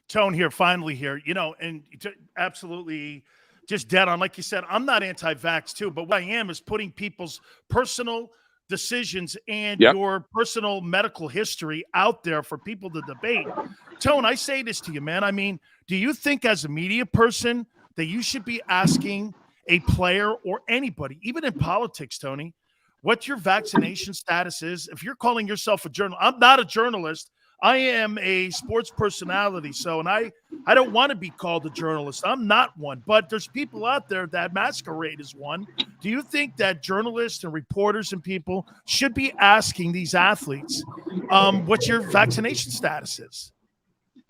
Tone here, finally here, and absolutely just dead on. Like you said, I'm not anti-vax too, but what I am is putting people's personal decisions and your personal medical history out there for people to debate. Tone, I say this to you, man. I mean, do you think as a media person that you should be asking a player or anybody, even in politics, Tony, what your vaccination status is? If you're calling yourself a journalist, I'm not a journalist. I am a sports personality. So, and I don't want to be called a journalist. I'm not one, but there's people out there that masquerade as one. Do you think that journalists and reporters and people should be asking these athletes what your vaccination status is?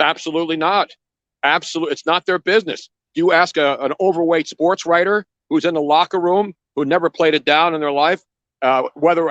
Absolutely not. Absolutely. It's not their business. You ask an overweight sports writer who's in the locker room, who never played it down in their life, whether,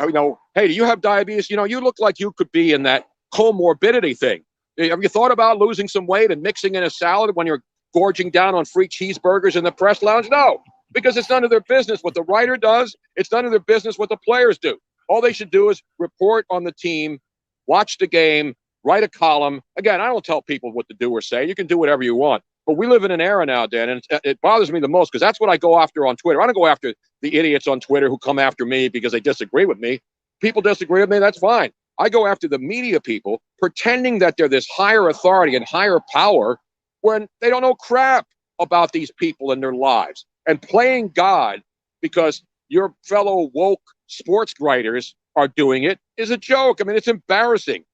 hey, do you have diabetes? You look like you could be in that comorbidity thing. Have you thought about losing some weight and mixing in a salad when you're gorging down on free cheeseburgers in the press lounge? No, because it's none of their business what the writer does. It's none of their business what the players do. All they should do is report on the team, watch the game, write a column. Again, I don't tell people what to do or say. You can do whatever you want. But we live in an era now, Dan, and it bothers me the most because that's what I go after on Twitter. I don't go after the idiots on Twitter who come after me because they disagree with me. People disagree with me, that's fine. I go after the media people pretending that they're this higher authority and higher power when they don't know crap about these people and their lives. And playing God because your fellow woke sports writers are doing it is a joke. I mean, it's embarrassing.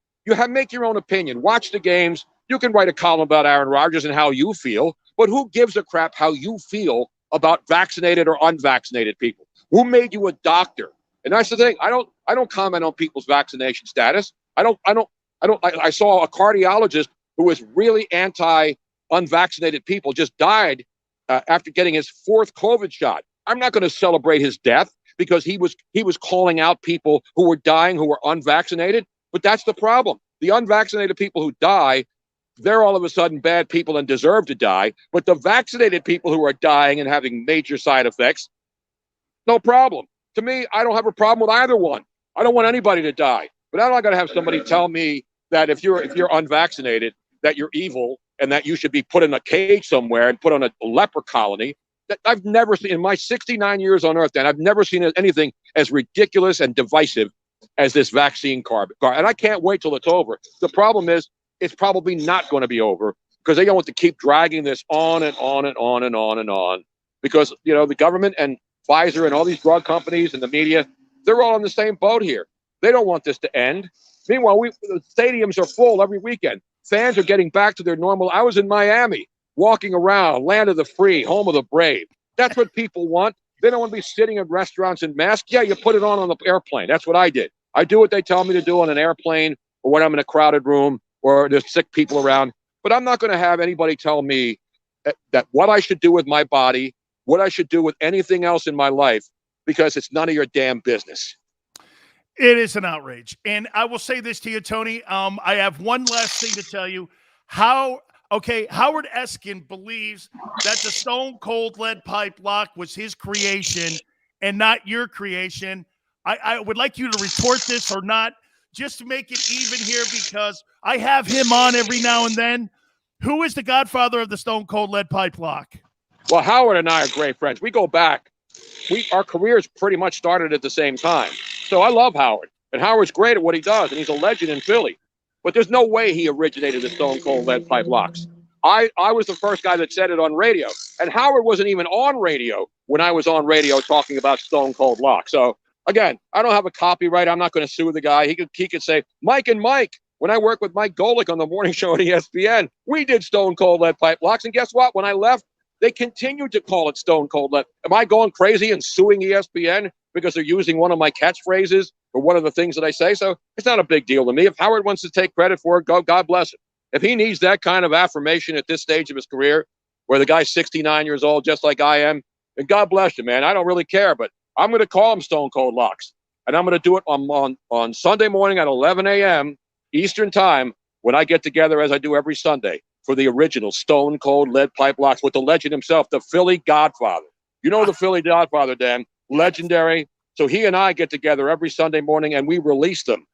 Make your own opinion. Watch the games. You can write a column about Aaron Rodgers and how you feel, but who gives a crap how you feel about vaccinated or unvaccinated people? Who made you a doctor? And that's the thing. I don't comment on people's vaccination status. I saw a cardiologist who was really anti-unvaccinated people just died after getting his 4th COVID shot. I'm not going to celebrate his death because he was calling out people who were dying who were unvaccinated. But that's the problem. The unvaccinated people who die, they're all of a sudden bad people and deserve to die. But the vaccinated people who are dying and having major side effects, no problem. To me, I don't have a problem with either one. I don't want anybody to die. But I'm not going to have somebody tell me that if you're unvaccinated, that you're evil and that you should be put in a cage somewhere and put on a leper colony. That I've never seen in my 69 years on Earth, Dan, I've never seen anything as ridiculous and divisive as this vaccine card. And I can't wait till it's over. The problem is it's probably not going to be over because they don't want to keep dragging this on and on and on and on and on because, the government and Pfizer and all these drug companies and the media, they're all in the same boat here. They don't want this to end. Meanwhile, the stadiums are full every weekend. Fans are getting back to their normal. I was in Miami, walking around, land of the free, home of the brave. That's what people want. They don't want to be sitting in restaurants in masks. Yeah, you put it on the airplane. That's what I did. I do what they tell me to do on an airplane or when I'm in a crowded room or there's sick people around. But I'm not going to have anybody tell me that what I should do with my body, what I should do with anything else in my life, because it's none of your damn business. It is an outrage. And I will say this to you, Tony. I have one last thing to tell you. Howard Eskin believes that the Stone Cold Lead Pipe Lock was his creation and not your creation. I would like you to retort this or not, just to make it even here, because I have him on every now and then. Who is the godfather of the Stone Cold Lead Pipe Lock? Well, Howard and I are great friends. We go back. Our careers pretty much started at the same time. So I love Howard. And Howard's great at what he does, and he's a legend in Philly. But there's no way he originated the Stone Cold Lead Pipe Locks. I was the first guy that said it on radio. And Howard wasn't even on radio when I was on radio talking about Stone Cold Lock. So, again, I don't have a copyright. I'm not going to sue the guy. He could say, Mike and Mike, when I worked with Mike Golick on the morning show at ESPN, we did Stone Cold Lead Pipe Locks. And guess what? When I left, they continued to call it Stone Cold Lead. Am I going crazy and suing ESPN because they're using one of my catchphrases or one of the things that I say? So it's not a big deal to me. If Howard wants to take credit for it, God bless him. If he needs that kind of affirmation at this stage of his career, where the guy's 69 years old, just like I am, then God bless him, man. I don't really care, but I'm going to call him Stone Cold Locks. And I'm going to do it on Sunday morning at 11 a.m. Eastern time when I get together, as I do every Sunday, for the original Stone Cold Lead Pipe Locks with the legend himself, the Philly Godfather. You know the Philly Godfather, Dan. Legendary. So he and I get together every Sunday morning and we release them.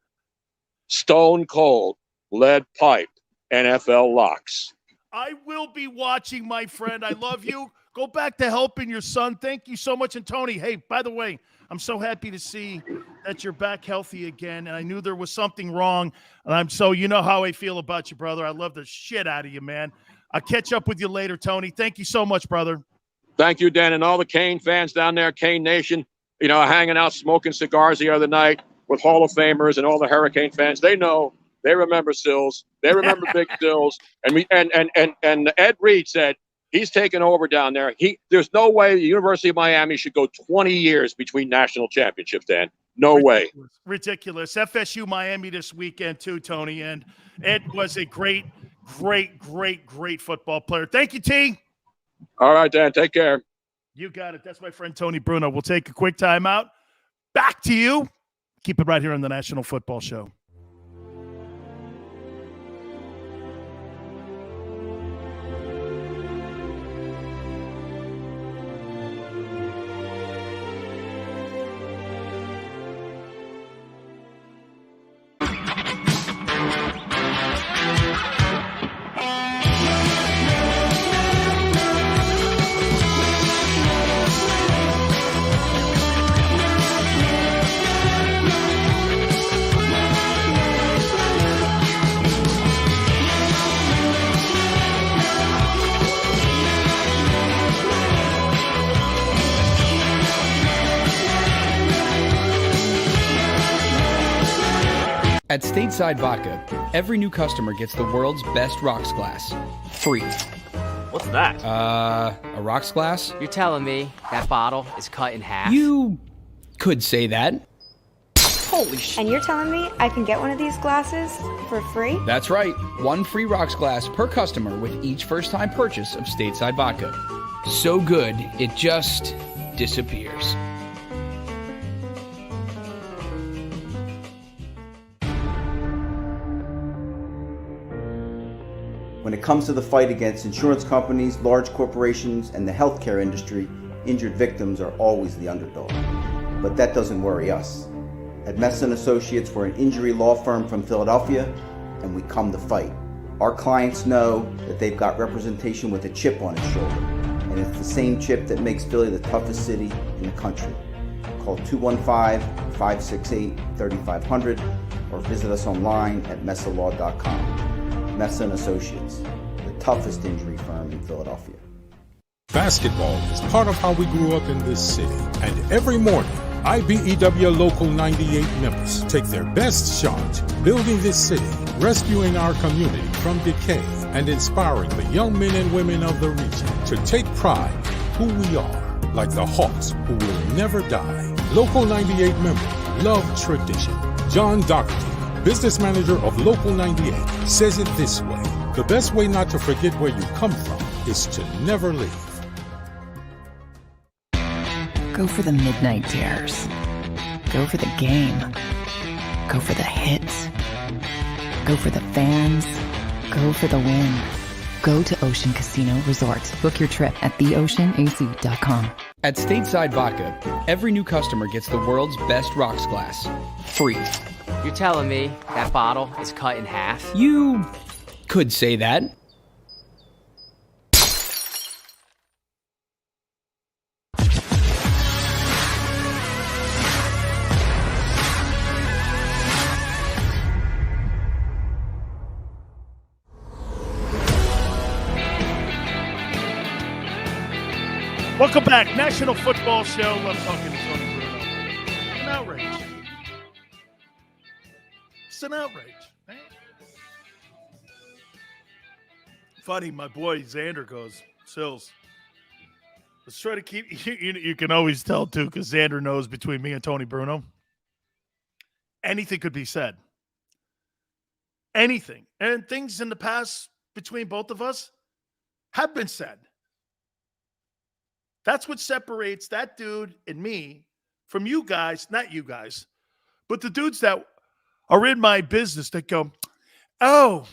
Stone Cold Lead Pipe NFL Locks. I will be watching, my friend. I love you. Go back to helping your son. Thank you so much. And Tony, hey, by the way, I'm so happy to see that you're back healthy again. And I knew there was something wrong. And you know how I feel about you, brother. I love the shit out of you, man. I'll catch up with you later, Tony. Thank you so much, brother. Thank you, Dan, and all the Kane fans down there, Kane Nation, hanging out, smoking cigars the other night with Hall of Famers and all the Hurricane fans. They know, they remember Sills. They remember Big Sills. And Ed Reed said he's taken over down there. There's no way the University of Miami should go 20 years between national championships, Dan. No way. Ridiculous. FSU Miami this weekend too, Tony. And Ed was a great football player. Thank you, T. All right, Dan. Take care. You got it. That's my friend Tony Bruno. We'll take a quick timeout. Back to you. Keep it right here on the National Football Show. At Stateside Vodka, every new customer gets the world's best rocks glass, free. What's that? A rocks glass? You're telling me that bottle is cut in half? You could say that. Holy shit. And you're telling me I can get one of these glasses for free? That's right. One free rocks glass per customer with each first-time purchase of Stateside Vodka. So good, it just disappears. When it comes to the fight against insurance companies, large corporations, and the healthcare industry, injured victims are always the underdog. But that doesn't worry us. At Mess & Associates, we're an injury law firm from Philadelphia, and we come to fight. Our clients know that they've got representation with a chip on its shoulder, and it's the same chip that makes Philly the toughest city in the country. Call 215-568-3500 or visit us online at messalaw.com. Mess & Associates, the toughest injury firm in Philadelphia. Basketball is part of how we grew up in this city, and every morning, IBEW Local 98 members take their best shot building this city, rescuing our community from decay, and inspiring the young men and women of the region to take pride in who we are, like the Hawks who will never die. Local 98 members love tradition. John Doherty, business manager of Local 98, says it this way: the best way not to forget where you come from is to never leave. Go for the midnight dares. Go for the game. Go for the hits. Go for the fans. Go for the win. Go to Ocean Casino Resort. Book your trip at theoceanac.com. At Stateside Vodka, every new customer gets the world's best rocks glass, free. You're telling me that bottle is cut in half? You could say that. Welcome back. National Football Show. Love talking to Tony Bruno. An outrage. It's an outrage. Right? Funny, my boy Xander goes, Sills, let's try to keep, you can always tell too, because Xander knows between me and Tony Bruno, anything could be said. Anything. And things in the past between both of us have been said. That's what separates that dude and me from you guys, not you guys, but the dudes that are in my business that go, oh,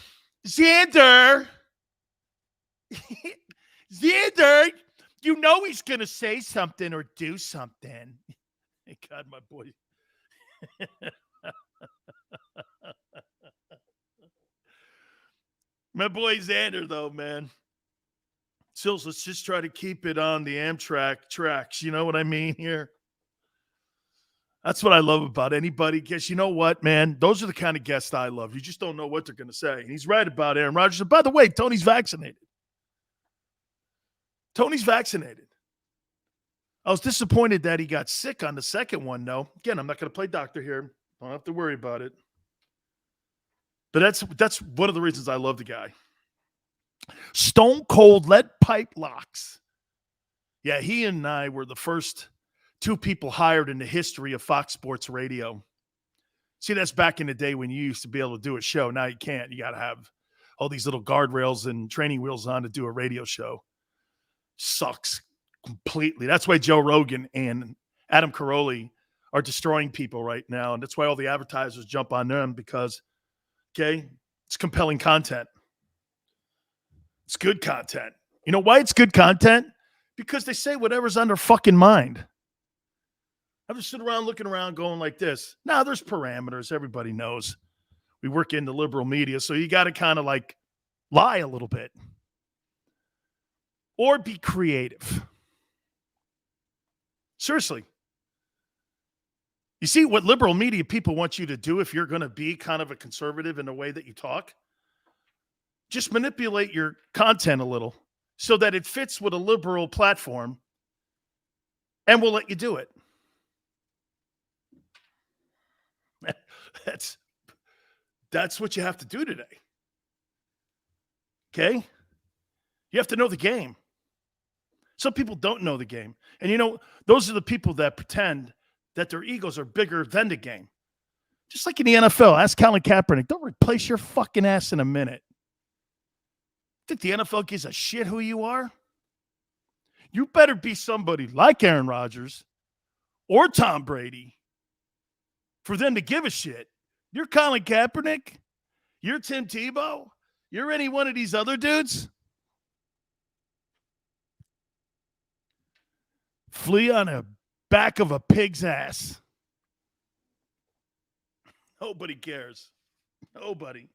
Xander, Xander, you know he's going to say something or do something. Thank God, my boy. My boy Xander, though, man. Sills, let's just try to keep it on the Amtrak tracks. You know what I mean here? That's what I love about anybody. Guess you know what, man? Those are the kind of guests I love. You just don't know what they're going to say. And he's right about Aaron Rodgers. And by the way, Tony's vaccinated. Tony's vaccinated. I was disappointed that he got sick on the second one, though. Again, I'm not going to play doctor here. Don't have to worry about it. But that's one of the reasons I love the guy. Stone Cold Lead Pipe Locks. Yeah, he and I were the first two people hired in the history of Fox Sports Radio. See, that's back in the day when you used to be able to do a show. Now you can't. You got to have all these little guardrails and training wheels on to do a radio show. Sucks completely. That's why Joe Rogan and Adam Carolla are destroying people right now. And that's why all the advertisers jump on them because, okay, it's compelling content. It's good content. You know why it's good content? Because they say whatever's on their fucking mind. I'm just sitting around looking around going like this. Now, there's parameters. Everybody knows. We work in the liberal media, so you got to kind of like lie a little bit. Or be creative. Seriously. You see what liberal media people want you to do if you're going to be kind of a conservative in the way that you talk? Just manipulate your content a little so that it fits with a liberal platform, and we'll let you do it. That's what you have to do today. Okay? You have to know the game. Some people don't know the game. And, you know, those are the people that pretend that their egos are bigger than the game. Just like in the NFL. Ask Colin Kaepernick. They'll replace your fucking ass in a minute. Think the NFL gives a shit who you are? You better be somebody like Aaron Rodgers or Tom Brady for them to give a shit. You're Colin Kaepernick. You're Tim Tebow. You're any one of these other dudes. Flee on the back of a pig's ass. Nobody cares. Nobody.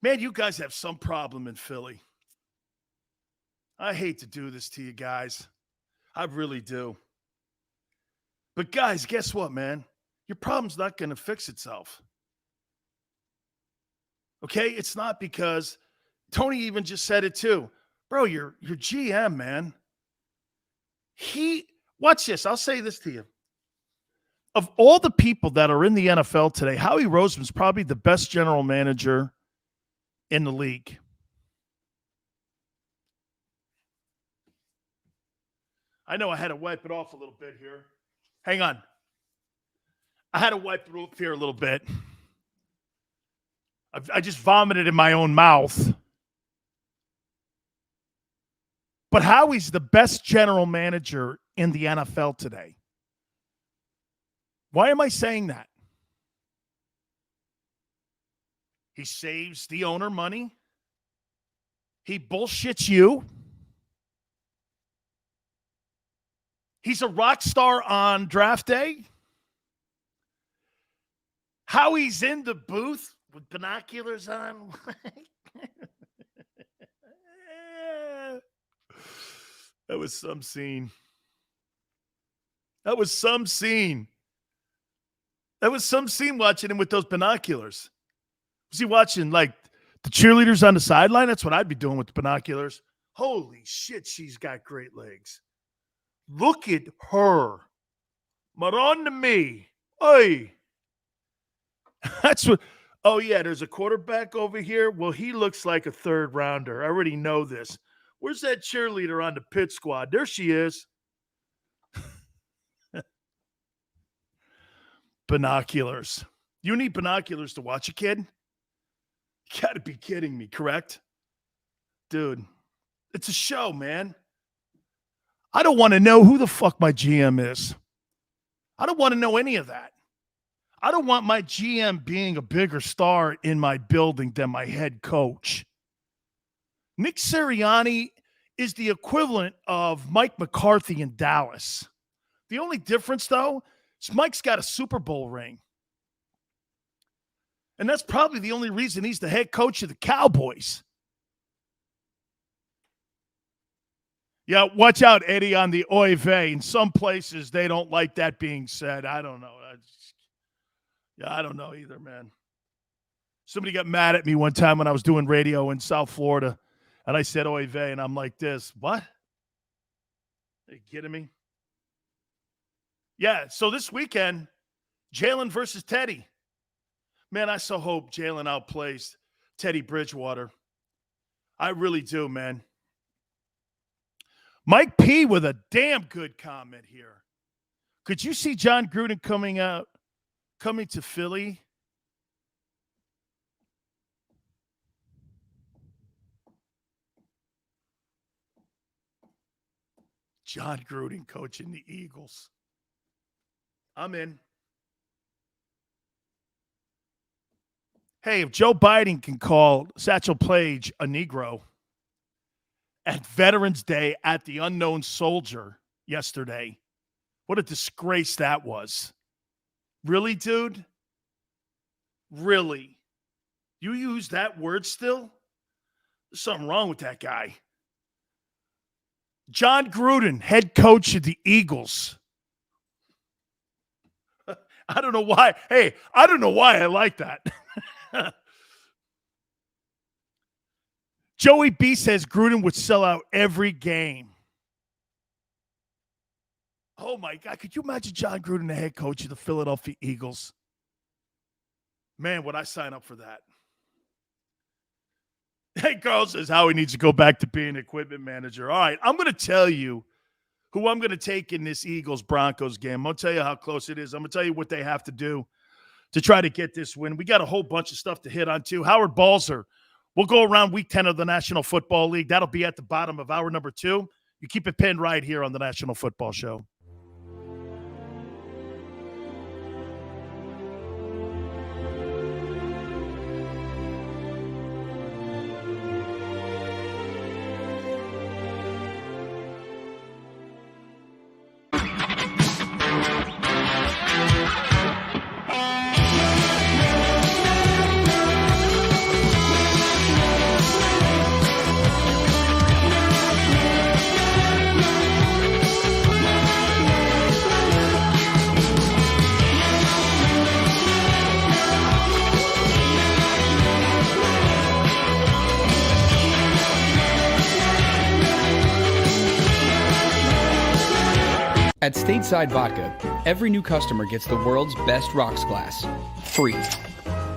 Man, you guys have some problem in Philly. I hate to do this to you guys. I really do. But guys, guess what, man? Your problem's not going to fix itself. Okay? It's not because Tony even just said it too. Bro, your GM, man. Watch this. I'll say this to you. Of all the people that are in the NFL today, Howie Roseman's probably the best general manager in the league. I know I had to wipe it off a little bit here. Hang on. I had to wipe it off here a little bit. I just vomited in my own mouth. But Howie's the best general manager in the NFL today. Why am I saying that? He saves the owner money. He bullshits you. He's a rock star on draft day. Howie's in the booth with binoculars on. That was some scene. That was some scene watching him with those binoculars. Was he watching, like, the cheerleaders on the sideline? That's what I'd be doing with the binoculars. Holy shit, she's got great legs. Look at her. Maron to me. Oy. That's what. Oh, yeah, there's a quarterback over here. Well, he looks like a third rounder. I already know this. Where's that cheerleader on the pit squad? There she is. Binoculars. You need binoculars to watch a kid? You got to be kidding me, correct? Dude, it's a show, man. I don't want to know who the fuck my GM is. I don't want to know any of that. I don't want my GM being a bigger star in my building than my head coach. Nick Sirianni is the equivalent of Mike McCarthy in Dallas. The only difference, though, is Mike's got a Super Bowl ring. And that's probably the only reason he's the head coach of the Cowboys. Yeah, watch out, Eddie, on the oy vey. In some places, they don't like that being said. I don't know. I don't know either, man. Somebody got mad at me one time when I was doing radio in South Florida, and I said oy vey, and I'm like this. What? Are you kidding me? Yeah, so this weekend, Jalen versus Teddy. Man, I so hope Jalen outplays Teddy Bridgewater. I really do, man. Mike P with a damn good comment here. Could you see John Gruden coming to Philly? John Gruden coaching the Eagles. I'm in. Hey, if Joe Biden can call Satchel Paige a Negro at Veterans Day at the Unknown Soldier yesterday, what a disgrace that was. Really, dude? Really? You use that word still? There's something wrong with that guy. John Gruden, head coach of the Eagles. I don't know why. Hey, I don't know why I like that. Joey B says Gruden would sell out every game. Oh, my God. Could you imagine John Gruden, the head coach of the Philadelphia Eagles? Man, would I sign up for that? Hey, Carl says Howie needs to go back to being an equipment manager. All right, I'm going to tell you who I'm going to take in this Eagles-Broncos game. I'm going to tell you how close it is. I'm going to tell you what they have to do to try to get this win. We got a whole bunch of stuff to hit on, too. Howard Balzer. We'll go around week 10 of the National Football League. That'll be at the bottom of hour number 2. You keep it pinned right here on the National Football Show. At Stateside Vodka, every new customer gets the world's best rocks glass, free.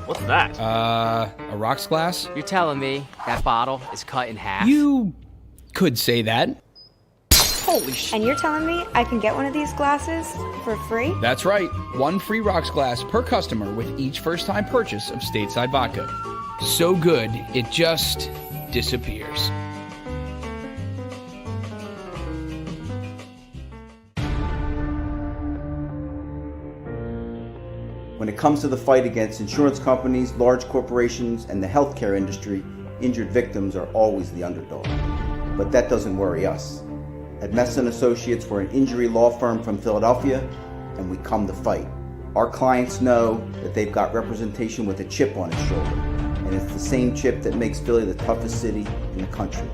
What's that? A rocks glass? You're telling me that bottle is cut in half? You could say that. Holy shit. And you're telling me I can get one of these glasses for free? That's right. One free rocks glass per customer with each first-time purchase of Stateside Vodka. So good, it just disappears. When it comes to the fight against insurance companies, large corporations, and the healthcare industry, injured victims are always the underdog. But that doesn't worry us. At Mess & Associates, we're an injury law firm from Philadelphia, and we come to fight. Our clients know that they've got representation with a chip on its shoulder, and it's the same chip that makes Philly the toughest city in the country.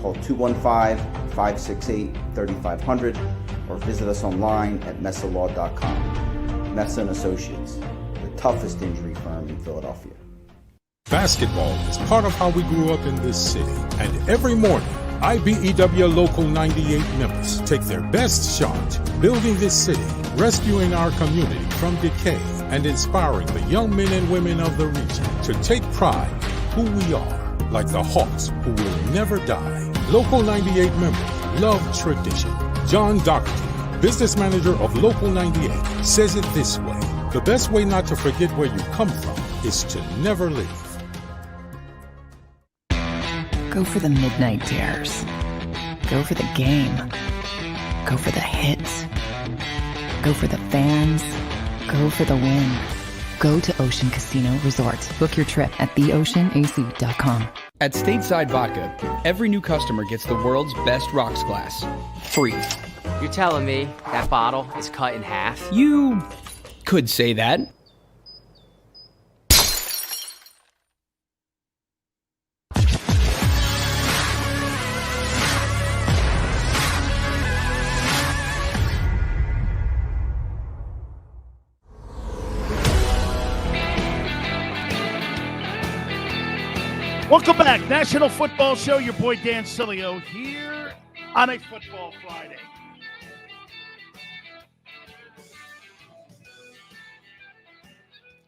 Call 215-568-3500 or visit us online at messalaw.com. Mess & Associates, the toughest injury firm in Philadelphia. Basketball is part of how we grew up in this city, and every morning, IBEW Local 98 members take their best shot building this city, rescuing our community from decay, and inspiring the young men and women of the region to take pride in who we are, like the Hawks who will never die. Local 98 members love tradition. John Doherty, business manager of Local 98, says it this way: the best way not to forget where you come from is to never leave. Go for the midnight dares. Go for the game. Go for the hits. Go for the fans. Go for the win. Go to Ocean Casino Resort. Book your trip at theoceanac.com. At Stateside Vodka, every new customer gets the world's best rocks glass, free. You're telling me that bottle is cut in half? You could say that. Welcome back. National Football Show. Your boy Dan Sileo here on a Football Friday.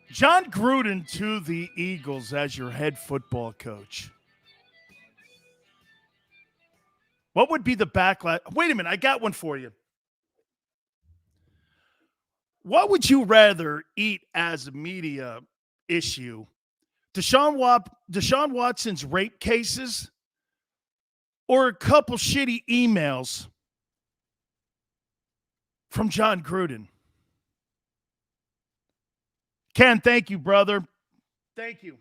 John Gruden to the Eagles as your head football coach. What would be the backlash? Wait a minute. I got one for you. What would you rather eat as a media issue? Deshaun Watson's rape cases or a couple shitty emails from John Gruden? Ken, thank you, brother. Thank you.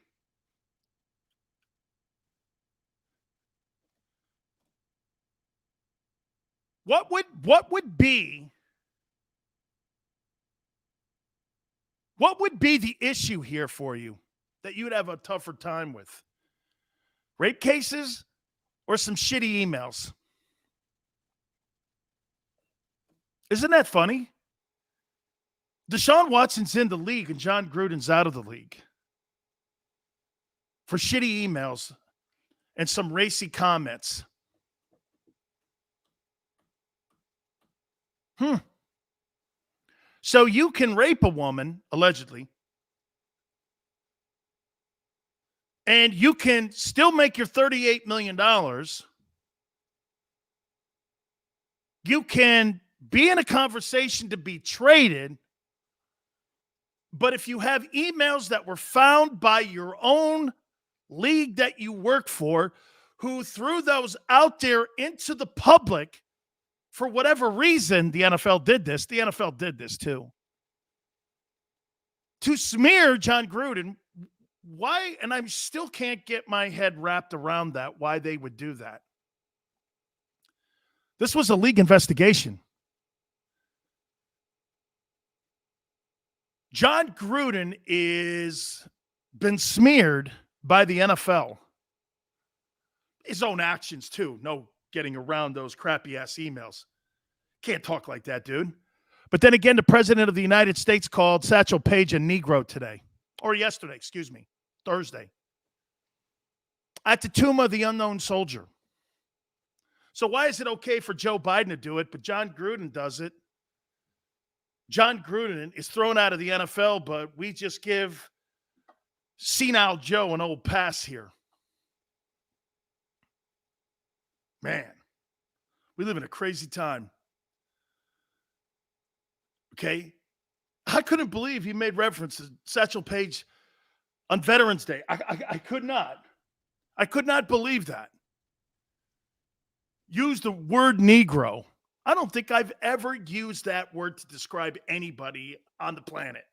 What would be the issue here for you that you'd have a tougher time with? Rape cases or some shitty emails? Isn't that funny? Deshaun Watson's in the league and John Gruden's out of the league for shitty emails and some racy comments. So you can rape a woman, allegedly, and you can still make your $38 million. You can be in a conversation to be traded, but if you have emails that were found by your own league that you work for, who threw those out there into the public, for whatever reason, the NFL did this. The NFL did this too. To smear John Gruden. Why? And I still can't get my head wrapped around that, why they would do that. This was a league investigation. John Gruden is been smeared by the NFL. His own actions too. No getting around those crappy-ass emails. Can't talk like that, dude. But then again, the president of the United States called Satchel Paige a Negro today. Or yesterday, excuse me. Thursday. At the tomb of the unknown soldier. So why is it okay for Joe Biden to do it, but John Gruden does it? John Gruden is thrown out of the NFL, but we just give senile Joe an old pass here. Man, we live in a crazy time. Okay? I couldn't believe he made reference to Satchel Paige on Veterans Day. I could not. I could not believe that. Use the word Negro. I don't think I've ever used that word to describe anybody on the planet.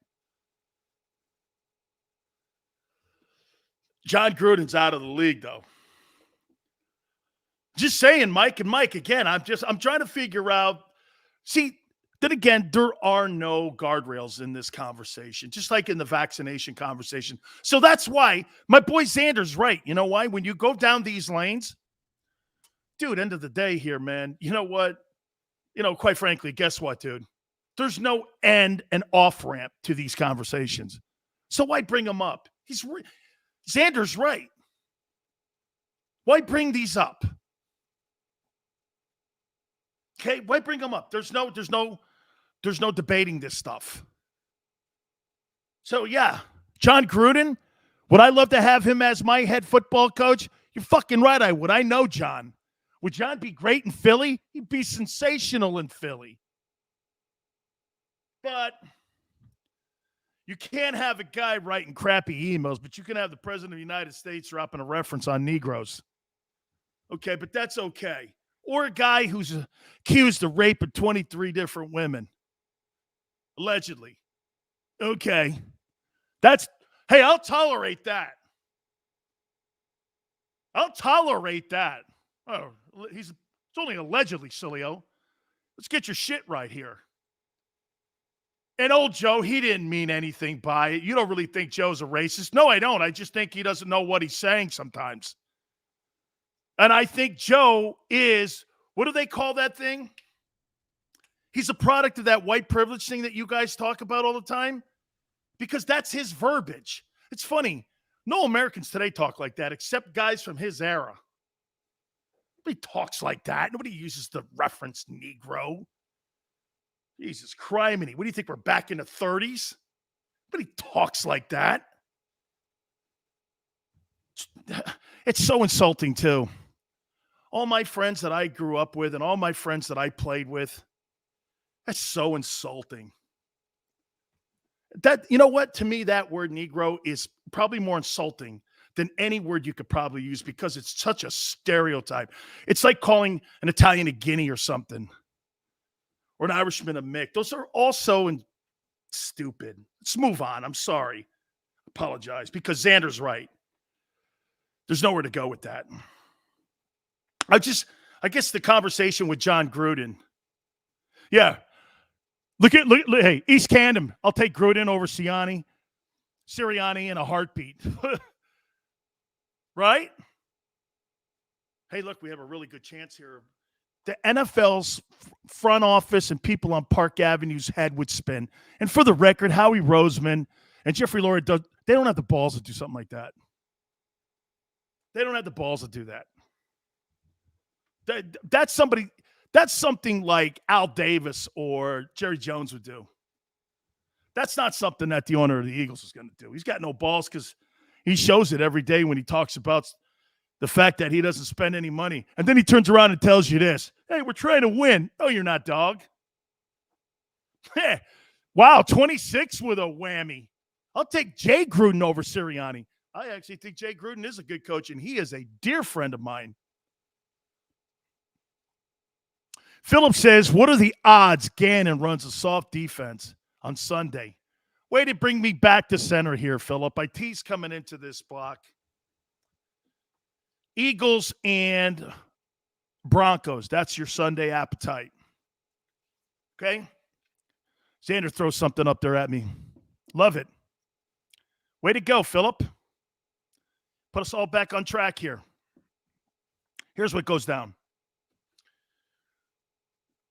John Gruden's out of the league, though. Just saying, Mike and Mike, again, I'm trying to figure out. See, then again, there are no guardrails in this conversation, just like in the vaccination conversation. So that's why my boy Xander's right. You know why? When you go down these lanes, dude, end of the day here, man, you know what? You know, quite frankly, guess what, dude? There's no end and off-ramp to these conversations. So why bring them up? Xander's right. Why bring these up? Okay, why bring them up? There's no debating this stuff. So yeah, John Gruden, would I love to have him as my head football coach? You're fucking right, I would. I know John. Would John be great in Philly? He'd be sensational in Philly. But you can't have a guy writing crappy emails, but you can have the president of the United States dropping a reference on Negroes. Okay, but that's okay. Or a guy who's accused of raping 23 different women. Allegedly. Okay. Hey, I'll tolerate that. I'll tolerate that. Oh, it's only allegedly, Sileo. Let's get your shit right here. And old Joe, he didn't mean anything by it. You don't really think Joe's a racist? No, I don't. I just think he doesn't know what he's saying sometimes. And I think Joe is, what do they call that thing? He's a product of that white privilege thing that you guys talk about all the time. Because that's his verbiage. It's funny. No Americans today talk like that, except guys from his era. Nobody talks like that. Nobody uses the reference Negro. Jesus criminy. What do you think? We're back in the 30s? Nobody talks like that. It's so insulting, too. All my friends that I grew up with and all my friends that I played with, that's so insulting. That, you know what? To me, that word Negro is probably more insulting than any word you could probably use because it's such a stereotype. It's like calling an Italian a Guinea or something, or an Irishman a Mick. Those are also stupid. Let's move on. I'm sorry. Apologize, because Xander's right. There's nowhere to go with that. I guess the conversation with John Gruden. Yeah. Look, hey, East Camden. I'll take Gruden over Sirianni in a heartbeat. Right? Hey, look, we have a really good chance here. The NFL's front office and people on Park Avenue's head would spin. And for the record, Howie Roseman and Jeffrey Lurie, they don't have the balls to do something like that. They don't have the balls to do that. That's something like Al Davis or Jerry Jones would do. That's not something that the owner of the Eagles is going to do. He's got no balls because he shows it every day when he talks about the fact that he doesn't spend any money. And then he turns around and tells you this. Hey, we're trying to win. No, you're not, dog. Wow, 26 with a whammy. I'll take Jay Gruden over Sirianni. I actually think Jay Gruden is a good coach, and he is a dear friend of mine. Philip says, what are the odds Gannon runs a soft defense on Sunday? Way to bring me back to center here, Philip. I tease coming into this block. Eagles and Broncos. That's your Sunday appetite. Okay? Xander throws something up there at me. Love it. Way to go, Philip. Put us all back on track here. Here's what goes down.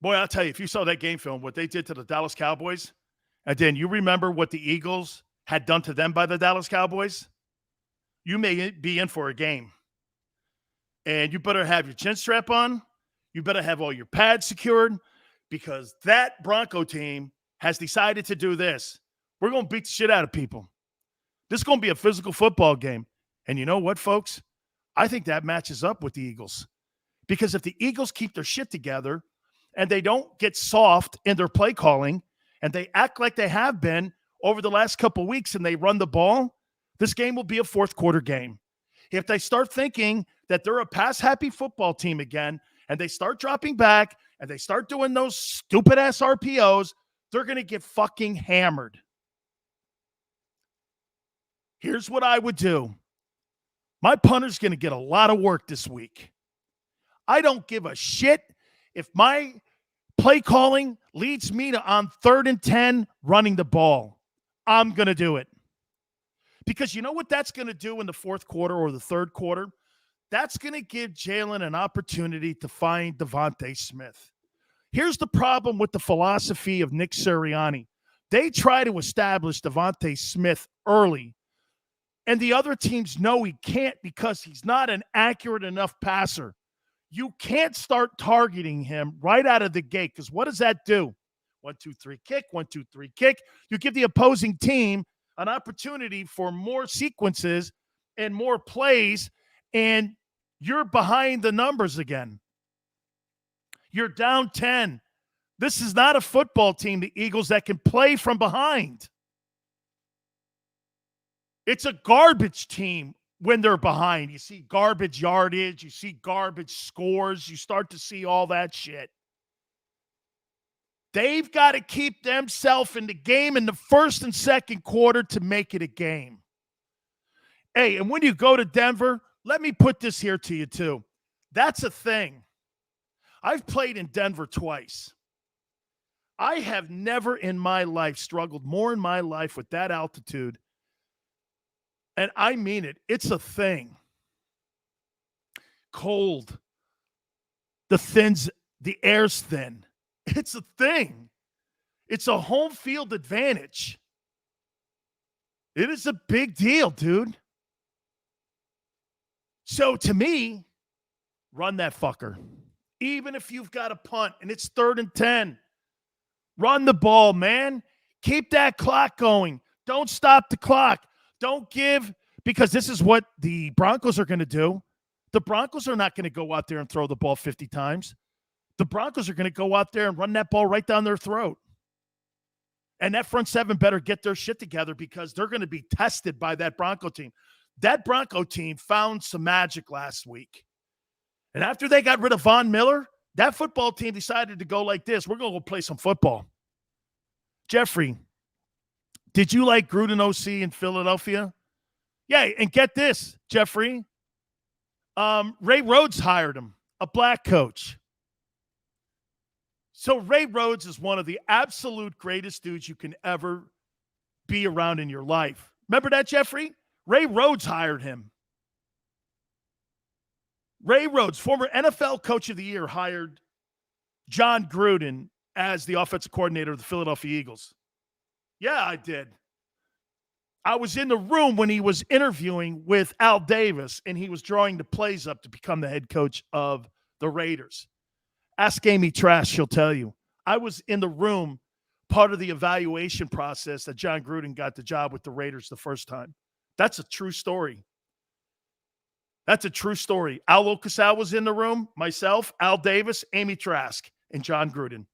Boy, I'll tell you, if you saw that game film, what they did to the Dallas Cowboys, and then you remember what the Eagles had done to them by the Dallas Cowboys, you may be in for a game. And you better have your chin strap on. You better have all your pads secured because that Bronco team has decided to do this. We're going to beat the shit out of people. This is going to be a physical football game. And you know what, folks? I think that matches up with the Eagles. Because if the Eagles keep their shit together and they don't get soft in their play calling and they act like they have been over the last couple of weeks and they run the ball, this game will be a fourth quarter game. If they start thinking that they're a pass-happy football team again and they start dropping back and they start doing those stupid-ass RPOs, they're going to get fucking hammered. Here's what I would do. My punter's going to get a lot of work this week. I don't give a shit if my play calling leads me to on 3rd and 10 running the ball. I'm going to do it. Because you know what that's going to do in the fourth quarter or the third quarter? That's going to give Jalen an opportunity to find Devontae Smith. Here's the problem with the philosophy of Nick Sirianni. They try to establish Devontae Smith early, and the other teams know he can't because he's not an accurate enough passer. You can't start targeting him right out of the gate because what does that do? 1, 2, 3 kick, 1, 2, 3 kick. You give the opposing team an opportunity for more sequences and more plays, and you're behind the numbers again. You're down 10. This is not a football team, the Eagles, that can play from behind. It's a garbage team when they're behind. You see garbage yardage. You see garbage scores. You start to see all that shit. They've got to keep themselves in the game in the first and second quarter to make it a game. Hey, and when you go to Denver, let me put this here to you too. That's a thing. I've played in Denver twice. I have never in my life struggled more in my life with that altitude. And I mean it. It's a thing. Cold. The air's thin. It's a thing. It's a home field advantage. It is a big deal, dude. So to me, run that fucker. Even if you've got a punt and it's 3rd and 10, run the ball, man. Keep that clock going. Don't stop the clock. Don't give, because this is what the Broncos are going to do. The Broncos are not going to go out there and throw the ball 50 times. The Broncos are going to go out there and run that ball right down their throat. And that front seven better get their shit together because they're going to be tested by that Bronco team. That Bronco team found some magic last week. And after they got rid of Von Miller, that football team decided to go like this. We're going to go play some football. Jeffrey, did you like Gruden OC in Philadelphia? Yeah, and get this, Jeffrey. Ray Rhodes hired him, a black coach. So Ray Rhodes is one of the absolute greatest dudes you can ever be around in your life. Remember that, Jeffrey? Ray Rhodes hired him. Ray Rhodes, former NFL Coach of the Year, hired John Gruden as the offensive coordinator of the Philadelphia Eagles. Yeah, I did. I was in the room when he was interviewing with Al Davis, and he was drawing the plays up to become the head coach of the Raiders. Ask Amy Trash, she'll tell you. I was in the room, part of the evaluation process that John Gruden got the job with the Raiders the first time. That's a true story. That's a true story. Al Locasal was in the room, myself, Al Davis, Amy Trask, and John Gruden.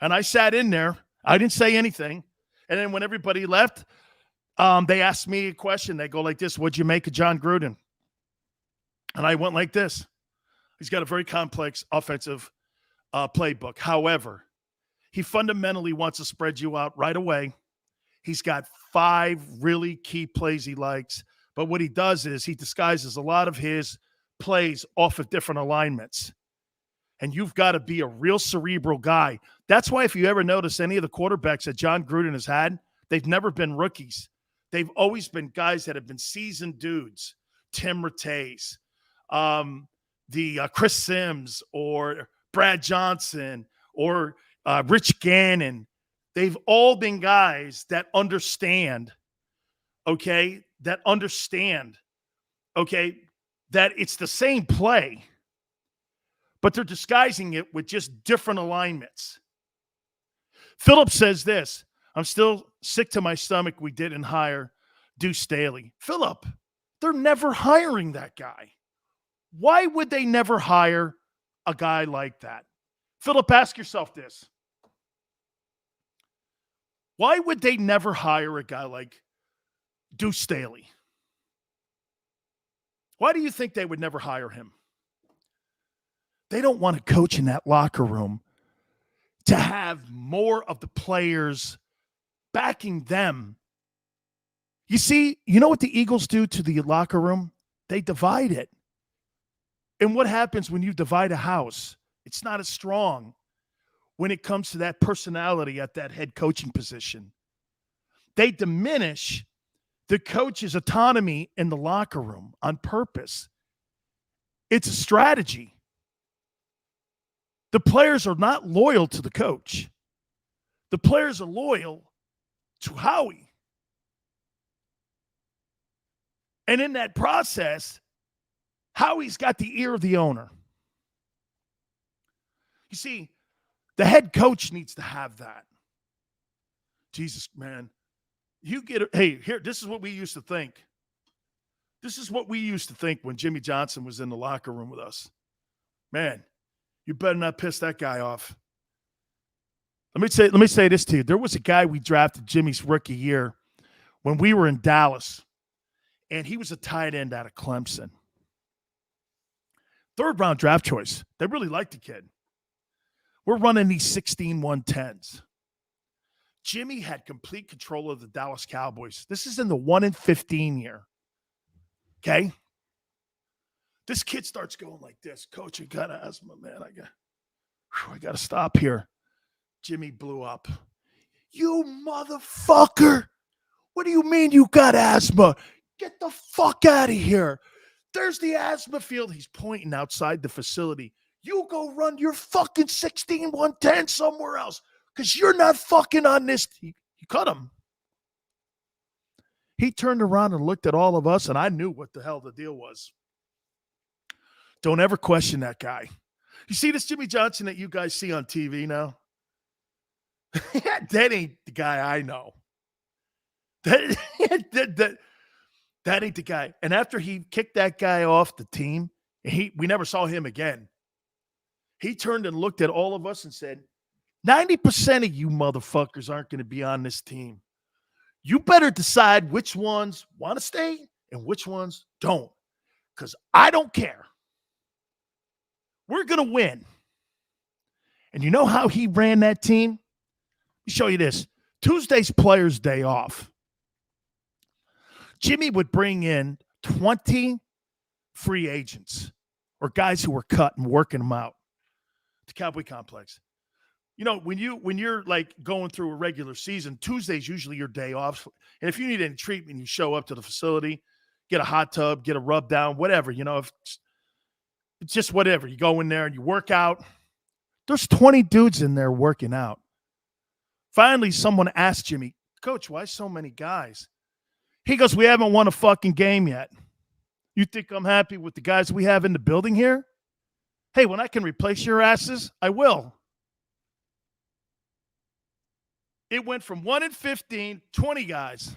And I sat in there. I didn't say anything. And then when everybody left, they asked me a question. They go like this: what'd you make of John Gruden? And I went like this. He's got a very complex offensive playbook. However, he fundamentally wants to spread you out right away. He's got 5 really key plays he likes. But what he does is he disguises a lot of his plays off of different alignments. And you've got to be a real cerebral guy. That's why if you ever notice any of the quarterbacks that John Gruden has had, they've never been rookies. They've always been guys that have been seasoned dudes. Tim Rattays, Chris Sims, or Brad Johnson, or Rich Gannon. They've all been guys that understand, okay, that it's the same play, but they're disguising it with just different alignments. Philip says this: I'm still sick to my stomach we didn't hire Deuce Staley. Philip, they're never hiring that guy. Why would they never hire a guy like that? Philip, ask yourself this. Why would they never hire a guy like Deuce Staley? Why do you think they would never hire him? They don't want to coach in that locker room to have more of the players backing them. You see, you know what the Eagles do to the locker room? They divide it. And what happens when you divide a house? It's not as strong when it comes to that personality at that head coaching position. They diminish the coach's autonomy in the locker room on purpose. It's a strategy. The players are not loyal to the coach. The players are loyal to Howie. And in that process, Howie's got the ear of the owner. You see, the head coach needs to have that. Jesus, man. You get it. Hey, here, this is what we used to think. This is what we used to think when Jimmy Johnson was in the locker room with us. Man, you better not piss that guy off. Let me say this to you. There was a guy we drafted Jimmy's rookie year when we were in Dallas, and he was a tight end out of Clemson. 3rd round draft choice. They really liked the kid. We're running these 16-110s. Jimmy had complete control of the Dallas Cowboys. This is in the 1-15 year. Okay? This kid starts going like this. Coach, I got asthma, man. I got to stop here. Jimmy blew up. You motherfucker. What do you mean you got asthma? Get the fuck out of here. There's the asthma field. He's pointing outside the facility. You go run your fucking 16-110 somewhere else because you're not fucking on this. He cut him. He turned around and looked at all of us, and I knew what the hell the deal was. Don't ever question that guy. You see this Jimmy Johnson that you guys see on TV now? That ain't the guy I know. That ain't the guy. And after he kicked that guy off the team, we never saw him again. He turned and looked at all of us and said, 90% of you motherfuckers aren't going to be on this team. You better decide which ones want to stay and which ones don't, because I don't care. We're going to win. And you know how he ran that team? Let me show you this. Tuesday's Players' Day off. Jimmy would bring in 20 free agents or guys who were cut and working them out to Cowboy Complex. You know, when you're like going through a regular season, Tuesday's usually your day off. And if you need any treatment, you show up to the facility, get a hot tub, get a rub down, whatever. You know, if it's just whatever. You go in there and you work out. There's 20 dudes in there working out. Finally, someone asked Jimmy, Coach, why so many guys? He goes, we haven't won a fucking game yet. You think I'm happy with the guys we have in the building here? Hey, when I can replace your asses, I will. It went from 1-15, 20 guys.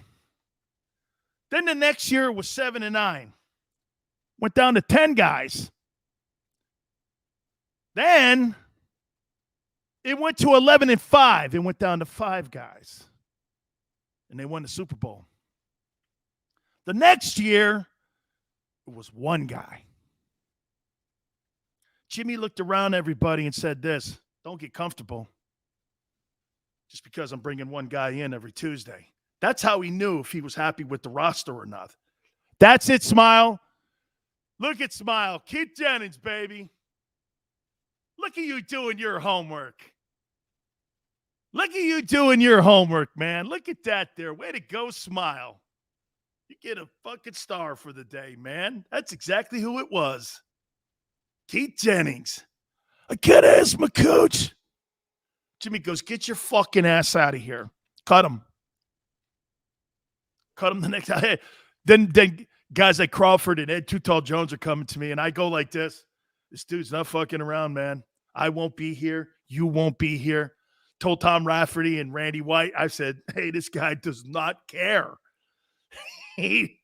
Then the next year was 7-9. Went down to 10 guys. Then it went to 11-5. It went down to 5 guys. And they won the Super Bowl. The next year, it was 1 guy. Jimmy looked around everybody and said this, don't get comfortable just because I'm bringing 1 guy in every Tuesday. That's how he knew if he was happy with the roster or not. That's it, Smile. Look at Smile. Keith Jennings, baby. Look at you doing your homework. Look at you doing your homework, man. Look at that there. Way to go, Smile. You get a fucking star for the day, man. That's exactly who it was. Keith Jennings. I gotta ask my coach. Jimmy goes, get your fucking ass out of here. Cut him. Cut him the next time. Then guys like Crawford and Ed Too Tall Jones are coming to me, and I go like this. This dude's not fucking around, man. I won't be here. You won't be here. Told Tom Rafferty and Randy White, I said, hey, this guy does not care. He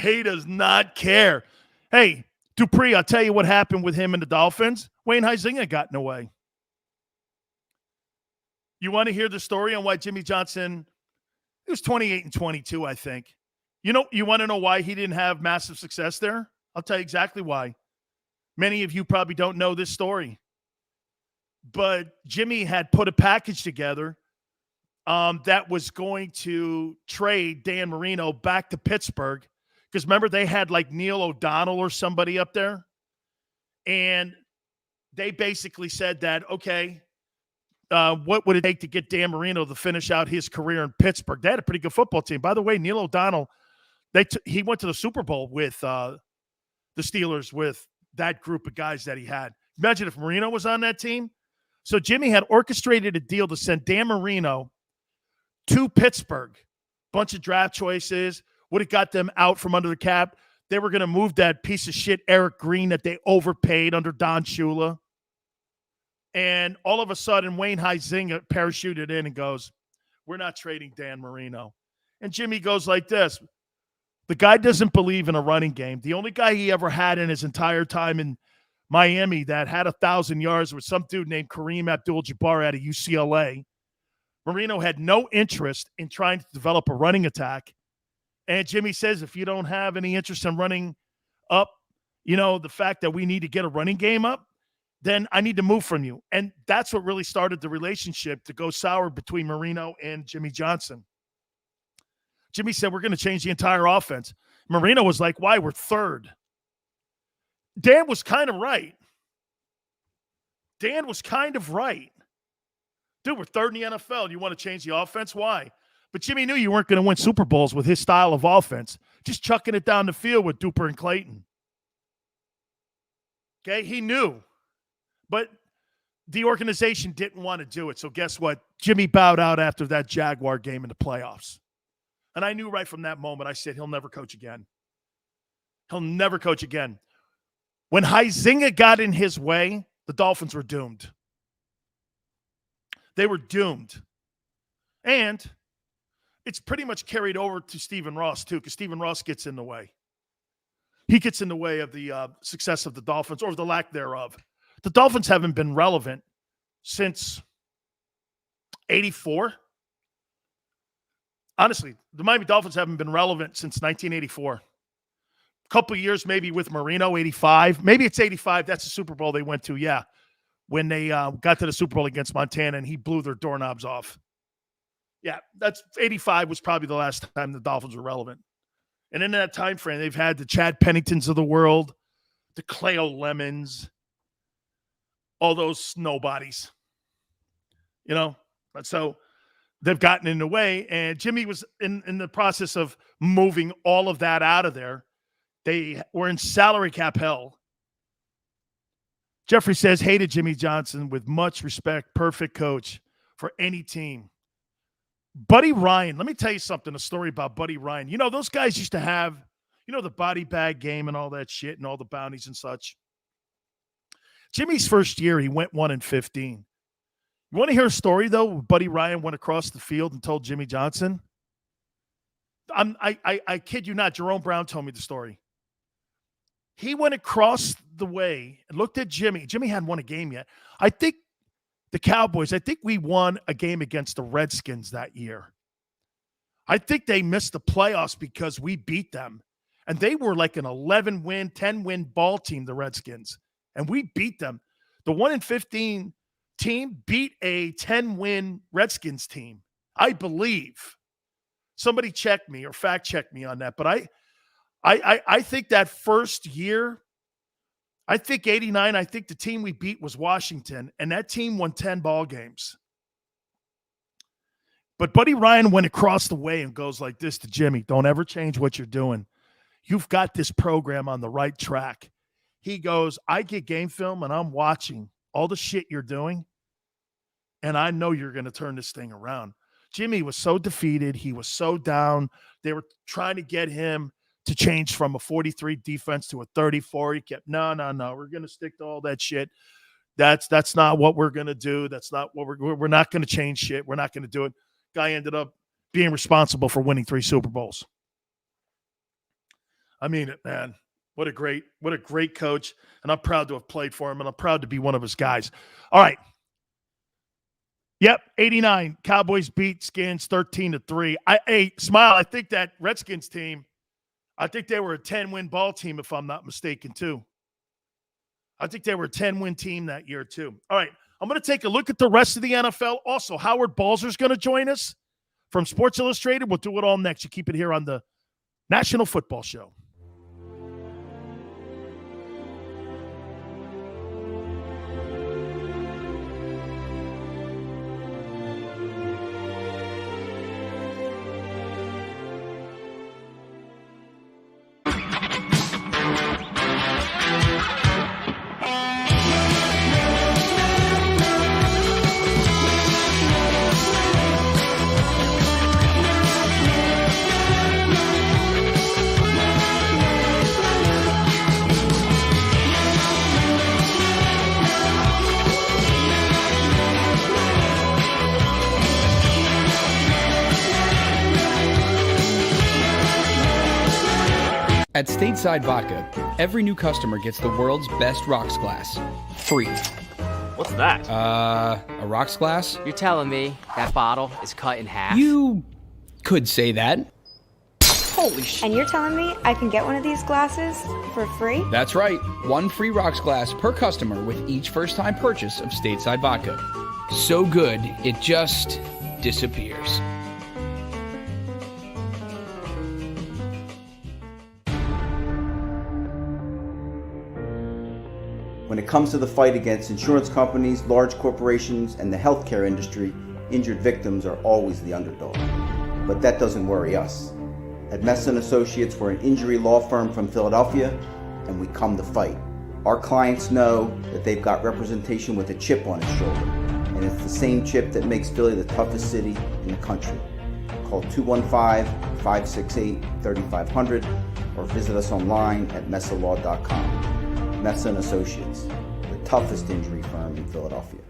does not care. Hey, Dupree, I'll tell you what happened with him and the Dolphins. Wayne Huizinga got in the way. You want to hear the story on why Jimmy Johnson, he was 28-22, I think. You want to know why he didn't have massive success there? I'll tell you exactly why. Many of you probably don't know this story. But Jimmy had put a package together that was going to trade Dan Marino back to Pittsburgh. Because remember, they had like Neil O'Donnell or somebody up there. And they basically said that, okay, what would it take to get Dan Marino to finish out his career in Pittsburgh? They had a pretty good football team. By the way, Neil O'Donnell, he went to the Super Bowl with the Steelers with that group of guys that he had. Imagine if Marino was on that team. So Jimmy had orchestrated a deal to send Dan Marino to Pittsburgh. Bunch of draft choices. Would have got them out from under the cap. They were going to move that piece of shit Eric Green that they overpaid under Don Shula. And all of a sudden, Wayne Huizinga parachuted in and goes, we're not trading Dan Marino. And Jimmy goes like this. The guy doesn't believe in a running game. The only guy he ever had in his entire time in Miami that had 1,000 yards was some dude named Kareem Abdul-Jabbar out of UCLA. Marino had no interest in trying to develop a running attack. And Jimmy says, if you don't have any interest in running up, the fact that we need to get a running game up, then I need to move from you. And that's what really started the relationship to go sour between Marino and Jimmy Johnson. Jimmy said, we're going to change the entire offense. Marino was like, why? We're third. Dan was kind of right. Dude, we're third in the NFL. You want to change the offense? Why? But Jimmy knew you weren't going to win Super Bowls with his style of offense. Just chucking it down the field with Duper and Clayton. Okay, he knew. But the organization didn't want to do it. So guess what? Jimmy bowed out after that Jaguar game in the playoffs. And I knew right from that moment, I said, he'll never coach again. He'll never coach again. When Huizinga got in his way, the Dolphins were doomed. They were doomed. And it's pretty much carried over to Stephen Ross, too, because Stephen Ross gets in the way. He gets in the way of the success of the Dolphins, or the lack thereof. The Dolphins haven't been relevant since 84. Honestly, the Miami Dolphins haven't been relevant since 1984. A couple of years maybe with Marino, 85. Maybe it's 85. That's the Super Bowl they went to, yeah. When they got to the Super Bowl against Montana and he blew their doorknobs off. Yeah, that's 85 was probably the last time the Dolphins were relevant. And in that time frame, they've had the Chad Penningtons of the world, the Cleo Lemons, all those nobodies. You know, so they've gotten in the way. And Jimmy was in the process of moving all of that out of there. They were in salary cap hell. Jeffrey says, hated Jimmy Johnson with much respect, perfect coach for any team. Buddy Ryan, let me tell you something, a story about Buddy Ryan. You know, those guys used to have, you know, the body bag game and all that shit and all the bounties and such. Jimmy's first year, he went 1-15. You want to hear a story, though? Buddy Ryan went across the field and told Jimmy Johnson. I kid you not, Jerome Brown told me the story. He went across the way and looked at Jimmy. Jimmy hadn't won a game yet. I think the Cowboys, we won a game against the Redskins that year. I think they missed the playoffs because we beat them. And they were like an 11-win, 10-win ball team, the Redskins. And we beat them. The 1-15 team beat a 10-win Redskins team, I believe. Somebody check me or fact check me on that. But I think that first year, I think 89, I think the team we beat was Washington, and that team won 10 ball games. But Buddy Ryan went across the way and goes like this to Jimmy, don't ever change what you're doing. You've got this program on the right track. He goes, I get game film, and I'm watching all the shit you're doing, and I know you're going to turn this thing around. Jimmy was so defeated. He was so down. They were trying to get him to change from a 43 defense to a 34. He kept, no. We're going to stick to all that shit. That's not what we're going to do. That's not what we're not going to change shit. We're not going to do it. Guy ended up being responsible for winning 3 Super Bowls. I mean it, man. What a great coach. And I'm proud to have played for him, and I'm proud to be one of his guys. All right. Yep, 89. Cowboys beat Skins 13-3. Smile, I think that Redskins team, I think they were a 10-win ball team, if I'm not mistaken, too. I think they were a 10-win team that year, too. All right, I'm going to take a look at the rest of the NFL. Also, Howard Balzer's going to join us from Sports Illustrated. We'll do it all next. You keep it here on the National Football Show. At Stateside Vodka, every new customer gets the world's best rocks glass, free. What's that? A rocks glass? You're telling me that bottle is cut in half? You could say that. Holy shit. And you're telling me I can get one of these glasses for free? That's right. 1 free rocks glass per customer with each first-time purchase of Stateside Vodka. So good, it just disappears. When it comes to the fight against insurance companies, large corporations, and the healthcare industry, injured victims are always the underdog. But that doesn't worry us. At Messon Associates, we're an injury law firm from Philadelphia, and we come to fight. Our clients know that they've got representation with a chip on its shoulder, and it's the same chip that makes Philly the toughest city in the country. Call 215-568-3500 or visit us online at messalaw.com. Messa & Associates, the toughest injury firm in Philadelphia.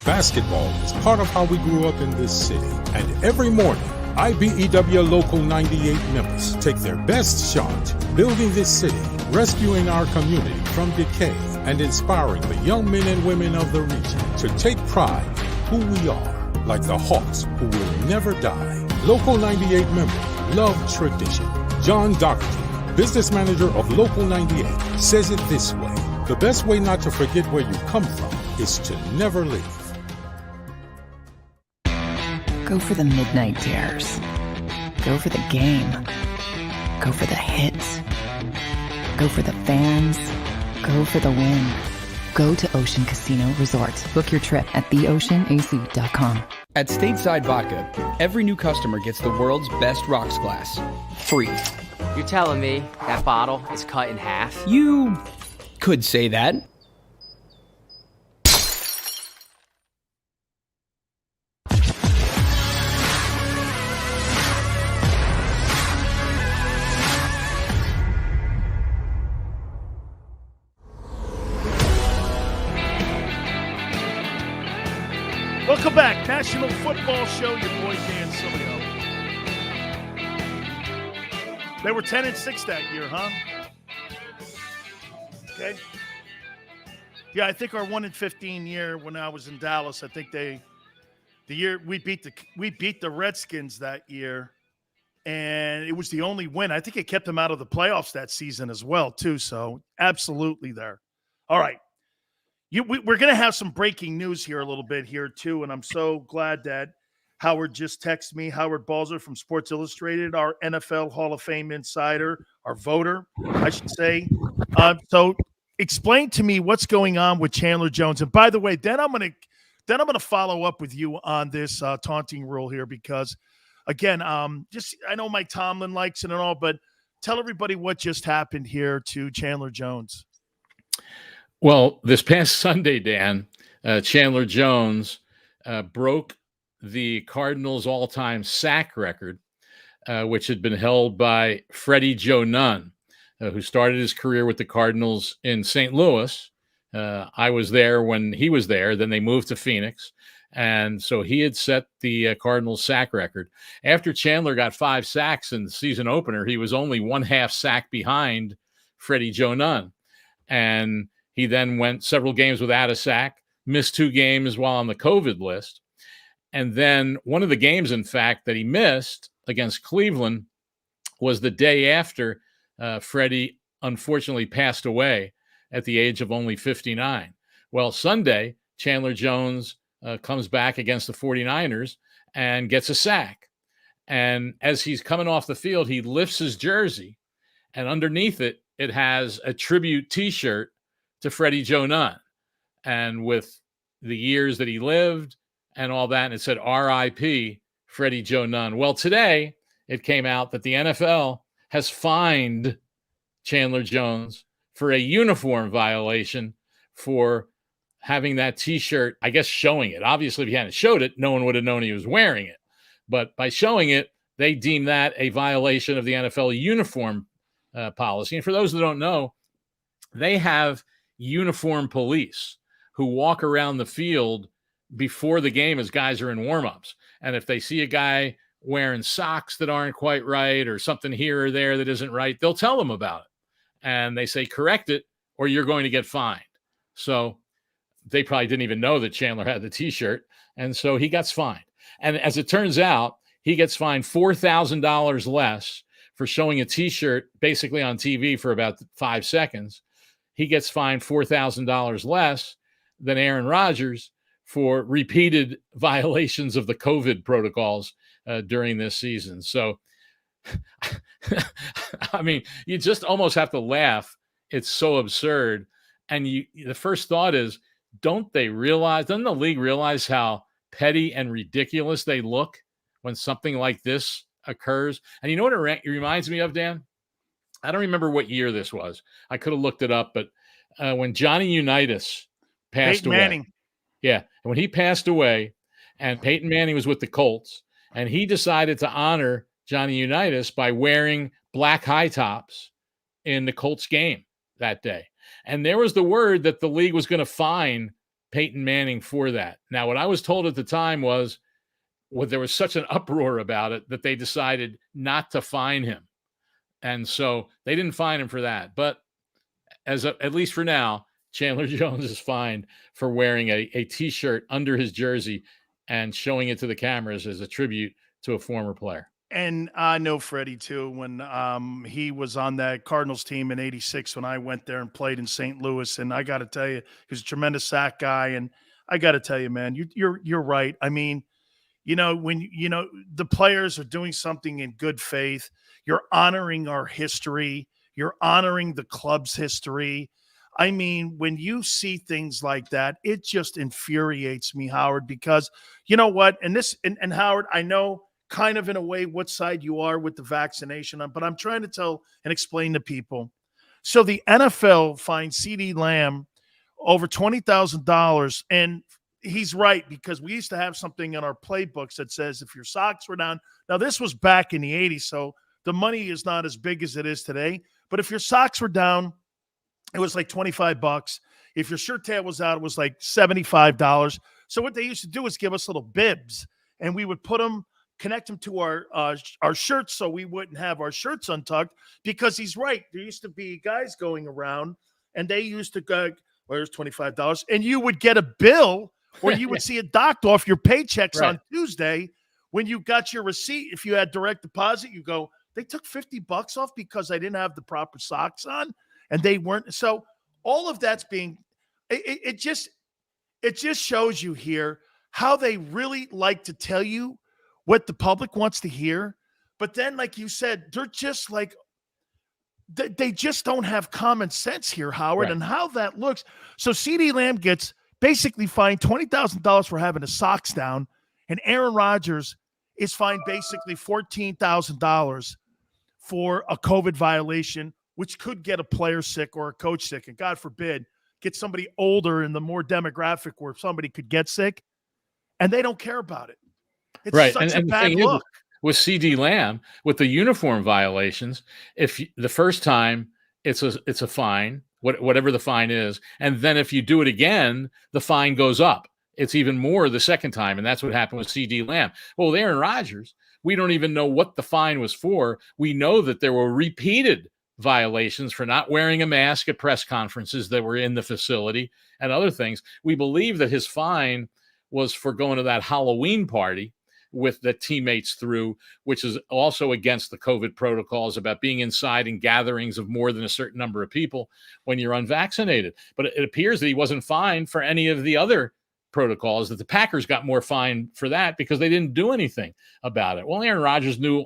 Basketball is part of how we grew up in this city. And every morning, IBEW Local 98 members take their best shot, building this city, rescuing our community from decay, and inspiring the young men and women of the region to take pride in who we are, like the Hawks who will never die. Local 98 members love tradition. John Doherty, business manager of Local 98, says it this way: the best way not to forget where you come from is to never leave. Go for the midnight dares. Go for the game. Go for the hits. Go for the fans. Go for the win. Go to Ocean Casino Resort. Book your trip at theoceanac.com. At Stateside Vodka, every new customer gets the world's best rocks glass, free. You're telling me that bottle is cut in half? You could say that. Welcome back. National Football Show. Your boy Dan Sileo. They were 10-6 that year, huh? Okay. Yeah, I think our 1-15 year when I was in Dallas, I think the year we beat the Redskins that year, and it was the only win. I think it kept them out of the playoffs that season as well, too. So absolutely there. All right. We're going to have some breaking news here a little bit here, too, and I'm so glad that Howard just texted me. Howard Balzer from Sports Illustrated, our NFL Hall of Fame insider, our voter, I should say. So explain to me what's going on with Chandler Jones. And by the way, then I'm going to follow up with you on this taunting rule here because, again, I know Mike Tomlin likes it and all, but tell everybody what just happened here to Chandler Jones. Well, this past Sunday, Dan, Chandler Jones broke the Cardinals' all-time sack record, which had been held by Freddie Joe Nunn, who started his career with the Cardinals in St. Louis. I was there when he was there. Then they moved to Phoenix. And so he had set the Cardinals' sack record. After Chandler got 5 sacks in the season opener, he was only 1/2 sack behind Freddie Joe Nunn. And he then went several games without a sack, missed 2 games while on the COVID list. And then one of the games, in fact, that he missed against Cleveland was the day after Freddie unfortunately passed away at the age of only 59. Well, Sunday, Chandler Jones comes back against the 49ers and gets a sack. And as he's coming off the field, he lifts his jersey, and underneath it, it has a tribute T-shirt to Freddie Joe Nunn, and with the years that he lived and all that, and it said R.I.P. Freddie Joe Nunn. Well, today it came out that the NFL has fined Chandler Jones for a uniform violation for having that T-shirt, I guess, showing it. Obviously, if he hadn't showed it, no one would have known he was wearing it. But by showing it, they deem that a violation of the NFL uniform policy. And for those that don't know, they have uniform police who walk around the field before the game as guys are in warmups. And if they see a guy wearing socks that aren't quite right or something here or there that isn't right, they'll tell them about it. And they say, correct it or you're going to get fined. So they probably didn't even know that Chandler had the T-shirt. And so he gets fined. And as it turns out, he gets fined $4,000 less for showing a T-shirt basically on TV for about 5 seconds. He gets fined $4,000 less than Aaron Rodgers for repeated violations of the COVID protocols during this season. So, I mean, you just almost have to laugh. It's so absurd. And the first thought is, doesn't the league realize how petty and ridiculous they look when something like this occurs? And you know what it reminds me of, Dan? I don't remember what year this was. I could have looked it up, but when Johnny Unitas passed away. Manning. Yeah. And when he passed away and Peyton Manning was with the Colts And he decided to honor Johnny Unitas by wearing black high tops in the Colts game that day. And there was the word that the league was going to fine Peyton Manning for that. Now, what I was told at the time was, there was such an uproar about it that they decided not to fine him. And so they didn't fine him for that. But at least for now, Chandler Jones is fined for wearing a T-shirt under his jersey and showing it to the cameras as a tribute to a former player. And I know Freddie too, when he was on that Cardinals team in '86 when I went there and played in St. Louis. And I got to tell you, he's a tremendous sack guy. And I got to tell you, man, you're right. I mean, when the players are doing something in good faith, you're honoring our history, you're honoring the club's history. I mean, when you see things like that, it just infuriates me, Howard, because you know what? And Howard, I know kind of in a way what side you are with the vaccination, but I'm trying to tell and explain to people. So the NFL fined CeeDee Lamb over $20,000, and he's right, because we used to have something in our playbooks that says if your socks were down, now this was back in the 80s, so the money is not as big as it is today, but if your socks were down, it was like $25. If your shirt tail was out, it was like $75. So what they used to do is give us little bibs, and we would connect them to our shirts so we wouldn't have our shirts untucked, because he's right. There used to be guys going around, and they used to go, where's $25? And you would get a bill, or you would see it docked off your paychecks on Tuesday when you got your receipt. If you had direct deposit, you go, they took $50 off because I didn't have the proper socks on, and they weren't. So all of that's being, it just shows you here how they really like to tell you what the public wants to hear. But then, like you said, they're just like, they just don't have common sense here, Howard, and how that looks. So CeeDee Lamb gets basically fined $20,000 for having his socks down, and Aaron Rodgers is fined basically $14,000 for a COVID violation, which could get a player sick or a coach sick, and God forbid, get somebody older in the more demographic where somebody could get sick, and they don't care about it. It's such a bad look. With CeeDee Lamb, with the uniform violations, if the first time it's a fine, whatever the fine is, and then if you do it again, the fine goes up. It's even more the second time, and that's what happened with CeeDee Lamb. Well, with Aaron Rodgers, we don't even know what the fine was for. We know that there were repeated violations for not wearing a mask at press conferences that were in the facility and other things. We believe that his fine was for going to that Halloween party with the teammates through, which is also against the COVID protocols about being inside in gatherings of more than a certain number of people when you're unvaccinated. But it appears that he wasn't fined for any of the other protocols, that the Packers got more fine for that because they didn't do anything about it. Well, Aaron Rodgers knew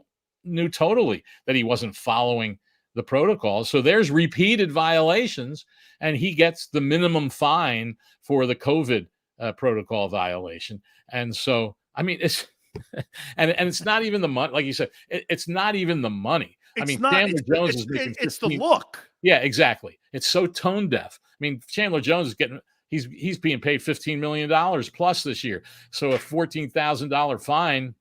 totally that he wasn't following the protocols. So there's repeated violations, and he gets the minimum fine for the COVID protocol violation. And so, I mean, it's, and it's not even the money, like you said, it's not even the money. Chandler Jones is making 15, it's the look. Yeah, exactly. It's so tone deaf. I mean, Chandler Jones is getting, he's being paid $15 million plus this year. So a $14,000 fine,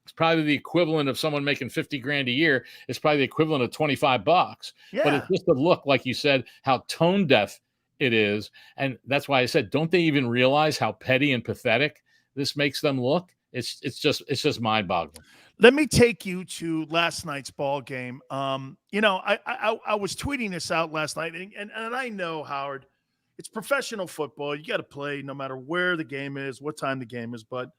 it's probably the equivalent of someone making $50,000 a year. It's probably the equivalent of $25. Yeah. But it's just a look, like you said, how tone deaf it is. And that's why I said, don't they even realize how petty and pathetic this makes them look? It's just mind-boggling. Let me take you to last night's ball game. I was tweeting this out last night, and I know, Howard, it's professional football. You got to play no matter where the game is, what time the game is. But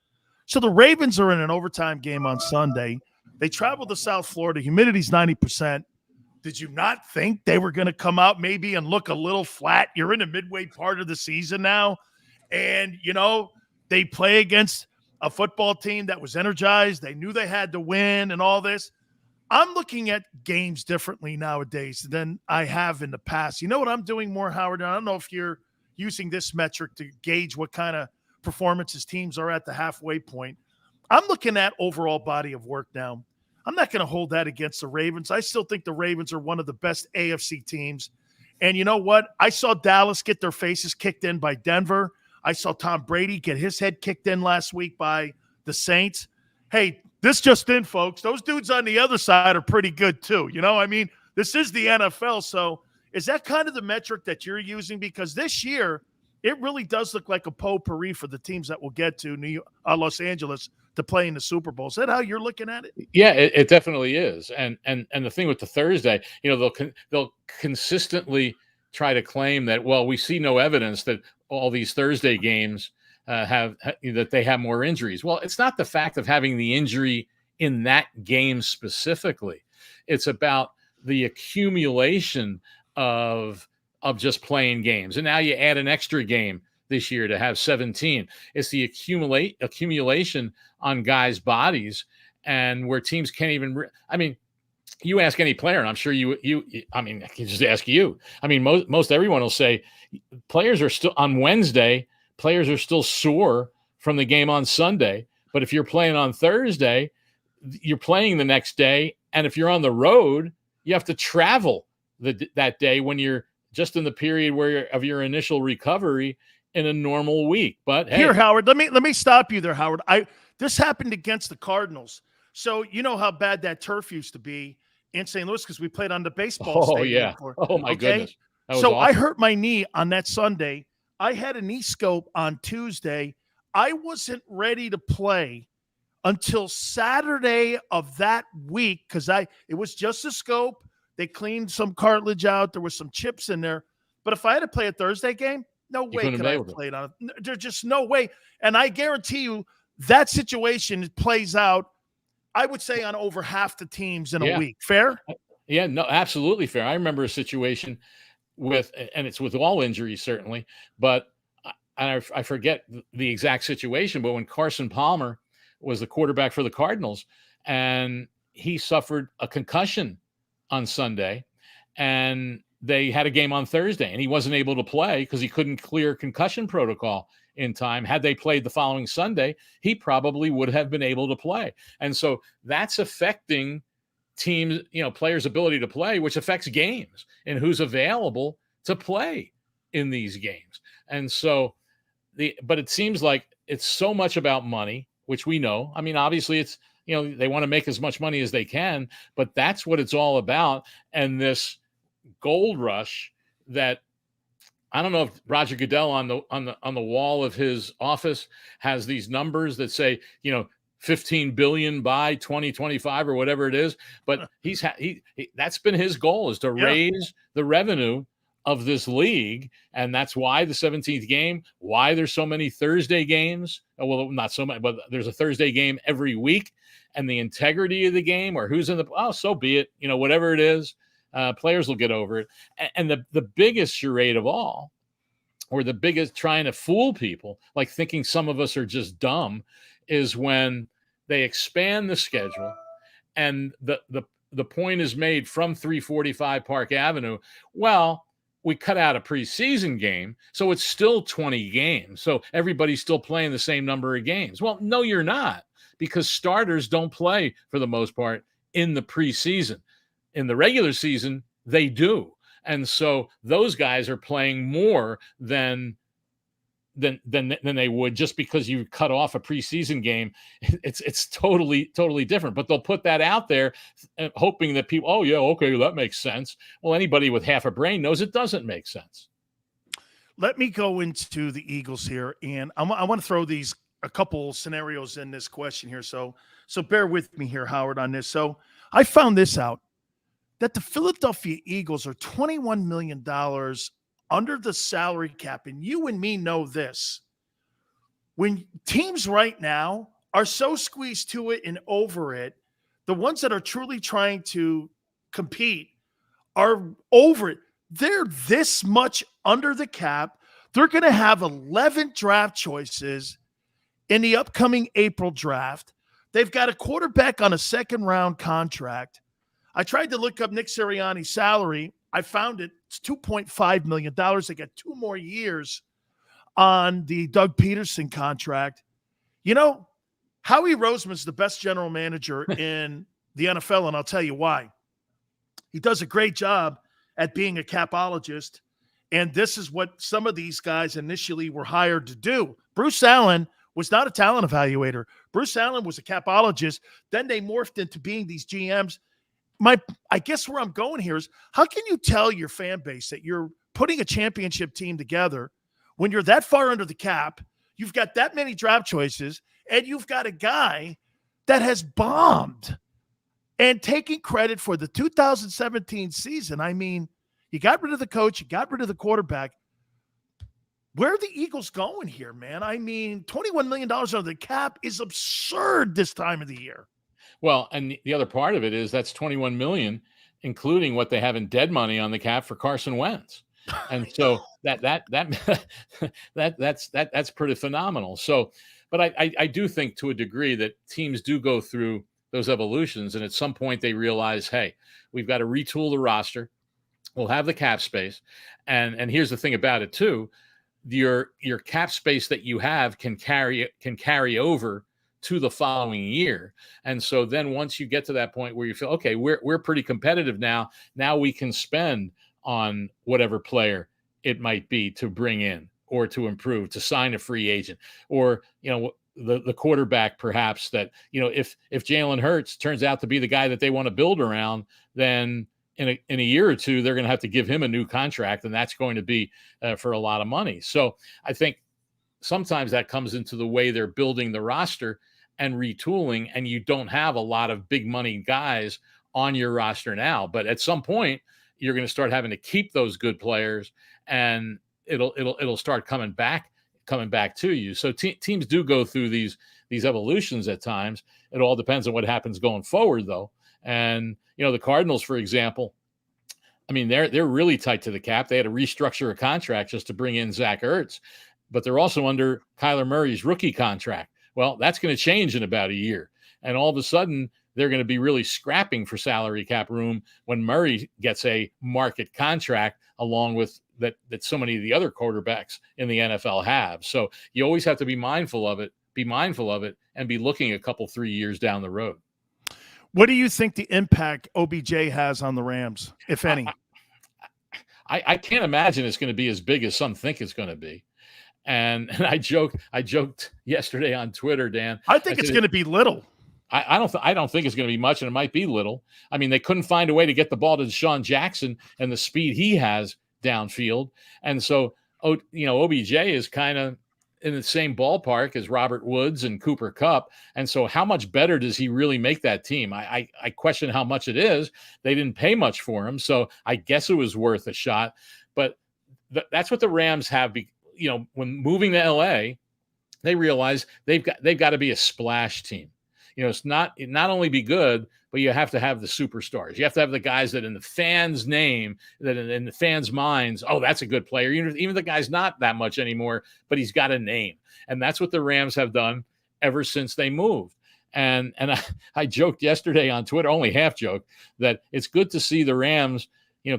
so the Ravens are in an overtime game on Sunday. They travel to South Florida. Humidity's 90%. Did you not think they were going to come out maybe and look a little flat? You're in the midway part of the season now, and they play against a football team that was energized. They knew they had to win and all this. I'm looking at games differently nowadays than I have in the past. You know what I'm doing more, Howard? And I don't know if you're using this metric to gauge what kind of performances teams are at the halfway point. I'm looking at overall body of work now. I'm not going to hold that against the Ravens. I still think the Ravens are one of the best AFC teams. And you know what? I saw Dallas get their faces kicked in by Denver. I saw Tom Brady get his head kicked in last week by the Saints. hey, this just in, folks. Those dudes on the other side are pretty good too. I mean, this is the NFL. So is that kind of the metric that you're using? Because this year, it really does look like a potpourri for the teams that will get to Los Angeles to play in the Super Bowl. Is that how you're looking at it? Yeah, it definitely is. And the thing with the Thursday, they'll consistently try to claim that, well, we see no evidence that all these Thursday games that they have more injuries. Well, it's not the fact of having the injury in that game specifically. It's about the accumulation of just playing games. And now you add an extra game this year to have 17. It's the accumulation on guys' bodies, and where teams can't even you ask any player, and I'm sure I can just ask you. Most everyone will say players are still on Wednesday. Players are still sore from the game on Sunday. But if you're playing on Thursday, you're playing the next day. And if you're on the road, you have to travel that day when you're just in the period of your initial recovery in a normal week. But hey. Here, Howard, let me stop you there, Howard. This happened against the Cardinals. So you know how bad that turf used to be in St. Louis because we played on the baseball stadium. Oh, my goodness. So awesome. I hurt my knee on that Sunday. I had a knee scope on Tuesday. I wasn't ready to play until Saturday of that week because it was just a scope. They cleaned some cartilage out. There was some chips in there. But if I had to play a Thursday game, no way could I have played on it. There's just no way. And I guarantee you that situation plays out, I would say, on over half the teams in a week. Fair? Yeah, no, absolutely fair. I remember a situation and it's with all injuries, certainly, but I forget the exact situation, but when Carson Palmer was the quarterback for the Cardinals and he suffered a concussion on Sunday and they had a game on Thursday and he wasn't able to play because he couldn't clear concussion protocol in time. Had they played the following Sunday, he probably would have been able to play. And so that's affecting teams, players' ability to play, which affects games and who's available to play in these games. And so but it seems like it's so much about money, which we know. Obviously it's, they want to make as much money as they can, but that's what it's all about. And this gold rush that I don't know if Roger Goodell on the wall of his office has these numbers that say, 15 billion by 2025 or whatever it is, but that's been his goal, is to raise the revenue of this league. And that's why the 17th game, why there's so many Thursday games. Well, not so many, but there's a Thursday game every week, and the integrity of the game or who's in so be it, whatever it is, players will get over it. And the biggest charade of all, or the biggest trying to fool people, like thinking some of us are just dumb, is when they expand the schedule and the point is made from 345 Park Avenue. Well, we cut out a preseason game, so it's still 20 games. So everybody's still playing the same number of games. Well, no, you're not, because starters don't play for the most part in the preseason. In the regular season, they do. And so those guys are playing more than they would just because you cut off a preseason game. It's totally different. But they'll put that out there hoping that people, oh yeah, okay, that makes sense. Well, anybody with half a brain knows it doesn't make sense. Let me go into the Eagles here, and I want to throw a couple scenarios in this question here. So bear with me here, Howard, on this. So I found this out, that the Philadelphia Eagles are $21 million under the salary cap. And you and me know this. When teams right now are so squeezed to it and over it, the ones that are truly trying to compete are over it. They're this much under the cap. They're going to have 11 draft choices in the upcoming April draft. They've got a quarterback on a second-round contract. I tried to look up Nick Sirianni's salary. I found it. It's $2.5 million. They got 2 more years on the Doug Peterson contract. Howie Roseman's the best general manager in the NFL, and I'll tell you why. He does a great job at being a capologist, and this is what some of these guys initially were hired to do. Bruce Allen was not a talent evaluator. Bruce Allen was a capologist. Then they morphed into being these GMs. I guess where I'm going here is, how can you tell your fan base that you're putting a championship team together when you're that far under the cap, you've got that many draft choices, and you've got a guy that has bombed and taking credit for the 2017 season? I mean, you got rid of the coach, you got rid of the quarterback. Where are the Eagles going here, man? I mean, $21 million on the cap is absurd this time of the year. Well, and the other part of it is that's $21 million, including what they have in dead money on the cap for Carson Wentz. And so that's pretty phenomenal. So, but I do think to a degree that teams do go through those evolutions, and at some point they realize, hey, we've got to retool the roster. We'll have the cap space, and here's the thing about it too: your cap space that you have can carry over to the following year. And so then once you get to that point where you feel, okay, we're pretty competitive now we can spend on whatever player it might be to bring in or to improve, to sign a free agent, or, the quarterback perhaps that, if Jalen Hurts turns out to be the guy that they want to build around, then in a year or two, they're going to have to give him a new contract, and that's going to be for a lot of money. So I think sometimes that comes into the way they're building the roster and retooling, and you don't have a lot of big money guys on your roster now. But at some point, you're going to start having to keep those good players, and it'll start coming back to you. So teams do go through these evolutions at times. It all depends on what happens going forward, though. And the Cardinals, for example, I mean, they're really tight to the cap. They had to restructure a contract just to bring in Zach Ertz, but they're also under Kyler Murray's rookie contract. Well, that's going to change in about a year. And all of a sudden, they're going to be really scrapping for salary cap room when Murray gets a market contract along with that so many of the other quarterbacks in the NFL have. So you always have to be mindful of it, and be looking a couple, 3 years down the road. What do you think the impact OBJ has on the Rams, if any? I can't imagine it's going to be as big as some think it's going to be. And I joked yesterday on Twitter, Dan. I think it's going to be little. I don't think it's going to be much, and it might be little. I mean, they couldn't find a way to get the ball to Deshaun Jackson and the speed he has downfield. And so, OBJ is kind of in the same ballpark as Robert Woods and Cooper Kupp. And so how much better does he really make that team? I question how much it is. They didn't pay much for him, so I guess it was worth a shot. But that's what the Rams have. When moving to LA, they realize they've got to be a splash team. It's not only be good, but you have to have the superstars. You have to have the guys that in the fans' name, that in the fans' minds, oh, that's a good player. Even the guy's not that much anymore, but he's got a name. And that's what the Rams have done ever since they moved. And I joked yesterday on Twitter, only half joke, that it's good to see the Rams,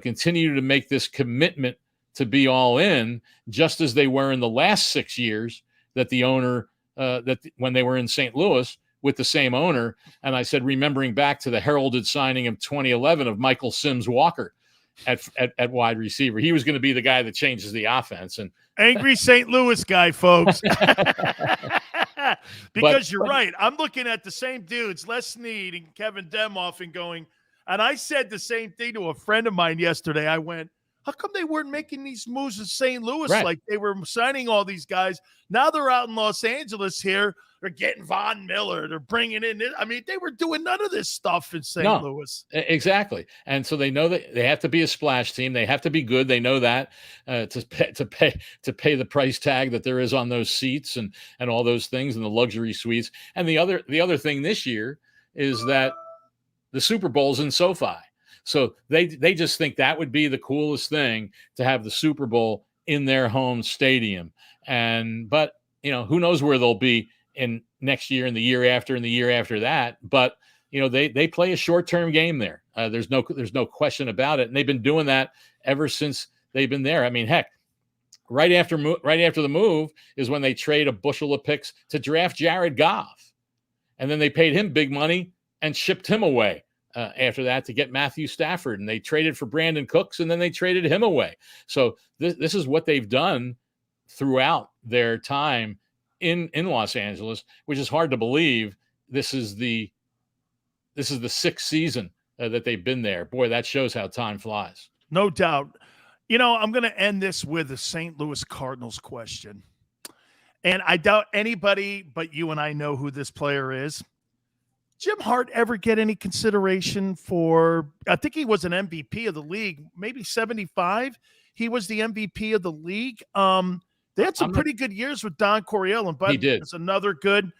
continue to make this commitment to be all in, just as they were in the last 6 years that the owner, when they were in St. Louis with the same owner. And I said, remembering back to the heralded signing of 2011 of Michael Sims Walker at wide receiver, he was going to be the guy that changes the offense. And angry St. Louis guy, folks. Because you're right. I'm looking at the same dudes, Les Snead and Kevin Demoff, and going, and I said the same thing to a friend of mine yesterday. I went, how come they weren't making these moves in St. Louis? Right. Like they were signing all these guys. Now they're out in Los Angeles here. They're getting Von Miller. They're bringing in – I mean, they were doing none of this stuff in St. Louis. Exactly. And so they know that they have to be a splash team. They have to be good. They know that to pay the price tag that there is on those seats and all those things and the luxury suites. And the other thing this year is that the Super Bowl's in SoFi. So they just think that would be the coolest thing to have the Super Bowl in their home stadium. But who knows where they'll be in next year and the year after and the year after that. But they play a short-term game there. There's no question about it. And they've been doing that ever since they've been there. I mean, heck, right after the move is when they trade a bushel of picks to draft Jared Goff. And then they paid him big money and shipped him away. After that to get Matthew Stafford, and they traded for Brandon Cooks, and then they traded him away. So this is what they've done throughout their time in Los Angeles, which is hard to believe. This is the sixth season that they've been there. Boy, that shows how time flies. No doubt. I'm going to end this with a St. Louis Cardinals question. And I doubt anybody but you and I know who this player is. Jim Hart ever get any consideration for, I think he was an MVP of the league, maybe 75. He was the MVP of the league. They had some pretty good years with Don Coryell, and he did. It's another good.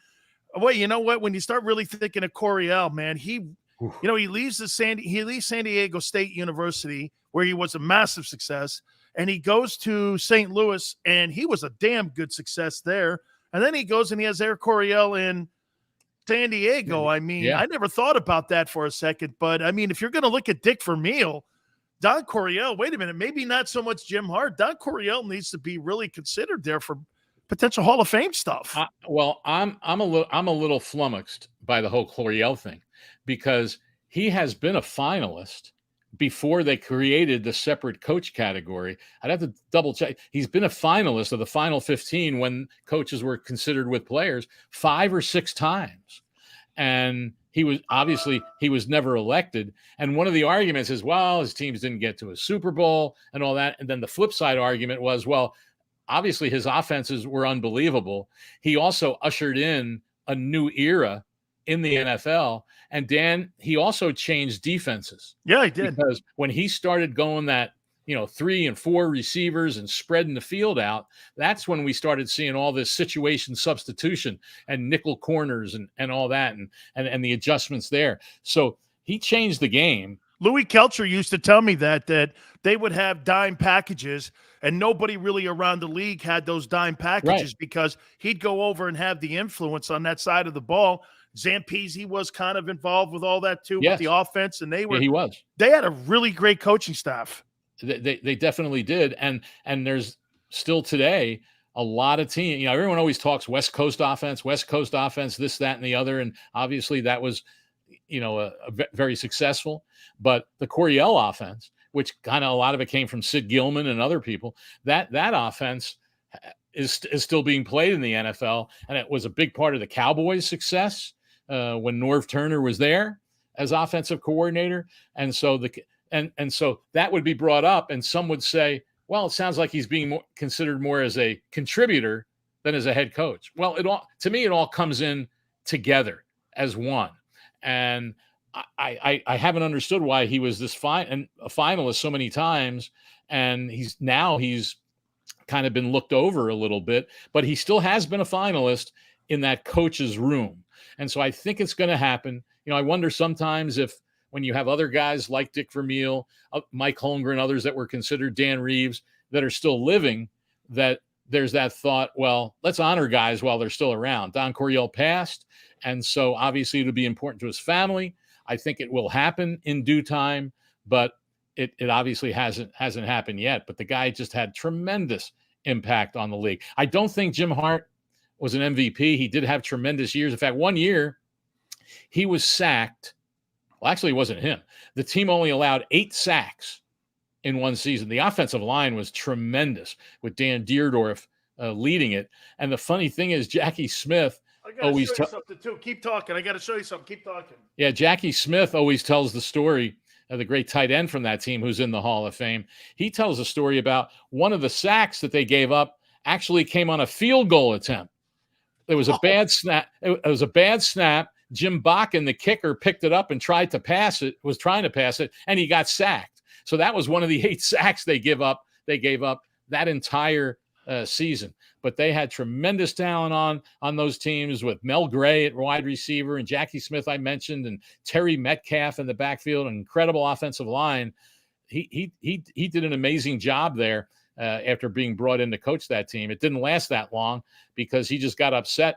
Well, you know what? When you start really thinking of Coryell, man, he leaves San Diego State University, where he was a massive success, and he goes to St. Louis, and he was a damn good success there. And then he goes and he has Air Coryell in San Diego. I mean, I never thought about that for a second, but I mean, if you're going to look at Dick Vermeil, Don Coryell, wait a minute, maybe not so much Jim Hart. Don Coryell needs to be really considered there for potential Hall of Fame stuff. Well, I'm a little flummoxed by the whole Coryell thing, because he has been a finalist before they created the separate coach category. I'd have to double check. He's been a finalist of the final 15 when coaches were considered with players 5 or 6 times. And he was never elected. And one of the arguments is, well, his teams didn't get to a Super Bowl and all that. And then the flip side argument was, well, obviously his offenses were unbelievable. He also ushered in a new era in the NFL. And Dan, he also changed defenses. Yeah, he did. Because when he started going that, 3 and 4 receivers and spreading the field out, that's when we started seeing all this situation substitution and nickel corners and all that and the adjustments there. So he changed the game. Louis Kelcher used to tell me that they would have dime packages, and nobody really around the league had those dime packages, because he'd go over and have the influence on that side of the ball. Zampese was kind of involved with all that too, with the offense, and he was. They had a really great coaching staff. They definitely did, and there's still today a lot of teams. Everyone always talks West Coast offense, this, that, and the other, and obviously that was, very successful. But the Coryell offense, which kind of a lot of it came from Sid Gilman and other people, that offense is still being played in the NFL, and it was a big part of the Cowboys' success when Norv Turner was there as offensive coordinator, and so so that would be brought up, and some would say, well, it sounds like he's being considered more as a contributor than as a head coach. Well, to me, it all comes in together as one. And I haven't understood why he was this a finalist so many times, and he's kind of been looked over a little bit, but he still has been a finalist in that coach's room. And so I think it's going to happen. I wonder sometimes if, when you have other guys like Dick Vermeil, Mike Holmgren, others that were considered, Dan Reeves, that are still living, that there's that thought, well, let's honor guys while they're still around. Don Coryell passed, and so obviously it'll be important to his family. I think it will happen in due time, but it obviously hasn't happened yet. But the guy just had tremendous impact on the league. I don't think Jim Hart was an MVP. He did have tremendous years. In fact, one year he was sacked. Well, actually, it wasn't him. The team only allowed 8 sacks in one season. The offensive line was tremendous, with Dan Deerdorf leading it. And the funny thing is, Jackie Smith always show you something too. Keep talking. I got to show you something. Keep talking. Yeah, Jackie Smith always tells the story of the great tight end from that team who's in the Hall of Fame. He tells a story about one of the sacks that they gave up actually came on a field goal attempt. There was a bad snap. It was a bad snap. Jim Bakken, the kicker, picked it up and was trying to pass it, and he got sacked. So that was one of the 8 sacks they gave up that entire season. But they had tremendous talent on those teams, with Mel Gray at wide receiver and Jackie Smith, I mentioned, and Terry Metcalf in the backfield, an incredible offensive line. He did an amazing job there after being brought in to coach that team. It didn't last that long, because he just got upset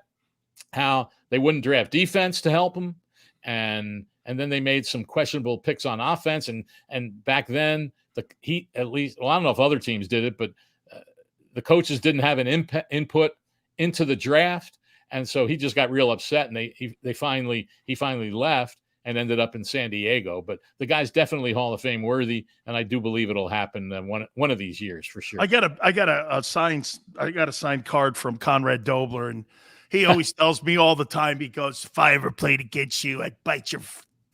how they wouldn't draft defense to help him. And then they made some questionable picks on offense. And back then, I don't know if other teams did it, but the coaches didn't have an input into the draft. And so he just got real upset, and he finally left. and ended up in San Diego. But the guy's definitely Hall of Fame worthy, and I do believe it'll happen one of these years for sure. I got a signed card from Conrad Dobler, and he always tells me all the time. He goes, "If I ever played against you, I'd bite your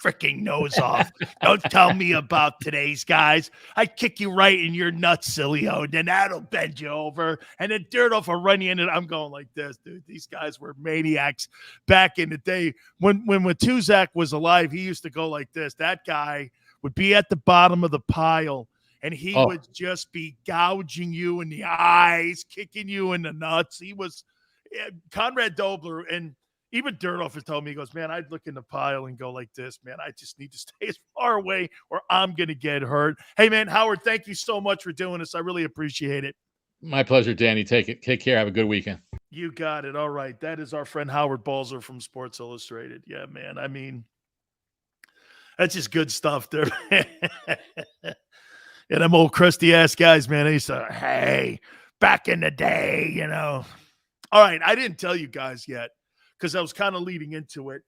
freaking nose off. Don't tell me about today's guys. I'd kick you right in your nuts, Sileo, and then that'll bend you over. And then Dirt'off will run you in." And I'm going like this, dude. These guys were maniacs back in the day. When Tuzak was alive, he used to go like this. That guy would be at the bottom of the pile, and he would just be gouging you in the eyes, kicking you in the nuts. He was Conrad Dobler, and even Dirt'off has told me, he goes, "Man, I'd look in the pile and go like this, man. I just need to stay as far away or I'm going to get hurt." Hey, man, Howard, thank you so much for doing this. I really appreciate it. My pleasure, Danny. Take care. Have a good weekend. You got it. All right. That is our friend Howard Balzer from Sports Illustrated. Yeah, man. I mean, that's just good stuff there. And them old crusty-ass guys, man, they say, "Hey, back in the day, you know." All right. I didn't tell you guys yet, because I was kind of leading into it.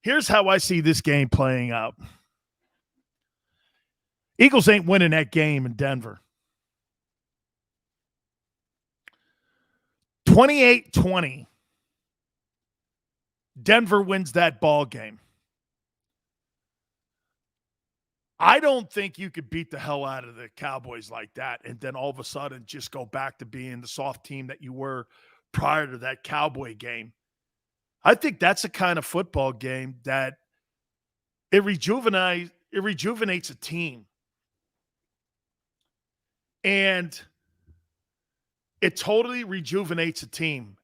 Here's how I see this game playing out. Eagles ain't winning that game in Denver. 28-20. Denver wins that ball game. I don't think you could beat the hell out of the Cowboys like that and then all of a sudden just go back to being the soft team that you were prior to that Cowboy game. I think that's a kind of football game that it rejuvenates a team. And it totally rejuvenates a team.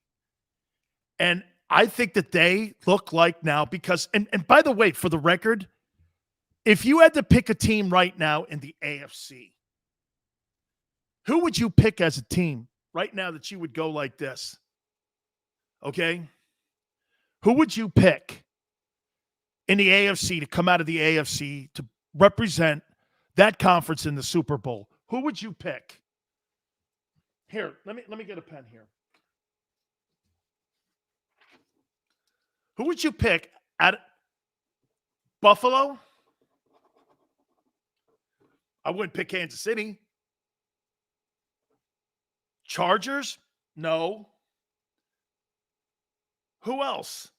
And I think that they look like now because, and by the way, for the record, if you had to pick a team right now in the AFC, who would you pick as a team right now that you would go like this? Okay? Who would you pick in the AFC to come out of the AFC to represent that conference in the Super Bowl? Who would you pick? Here, let me get a pen here. Who would you pick at Buffalo? I wouldn't pick Kansas City. Chargers? No. Who else?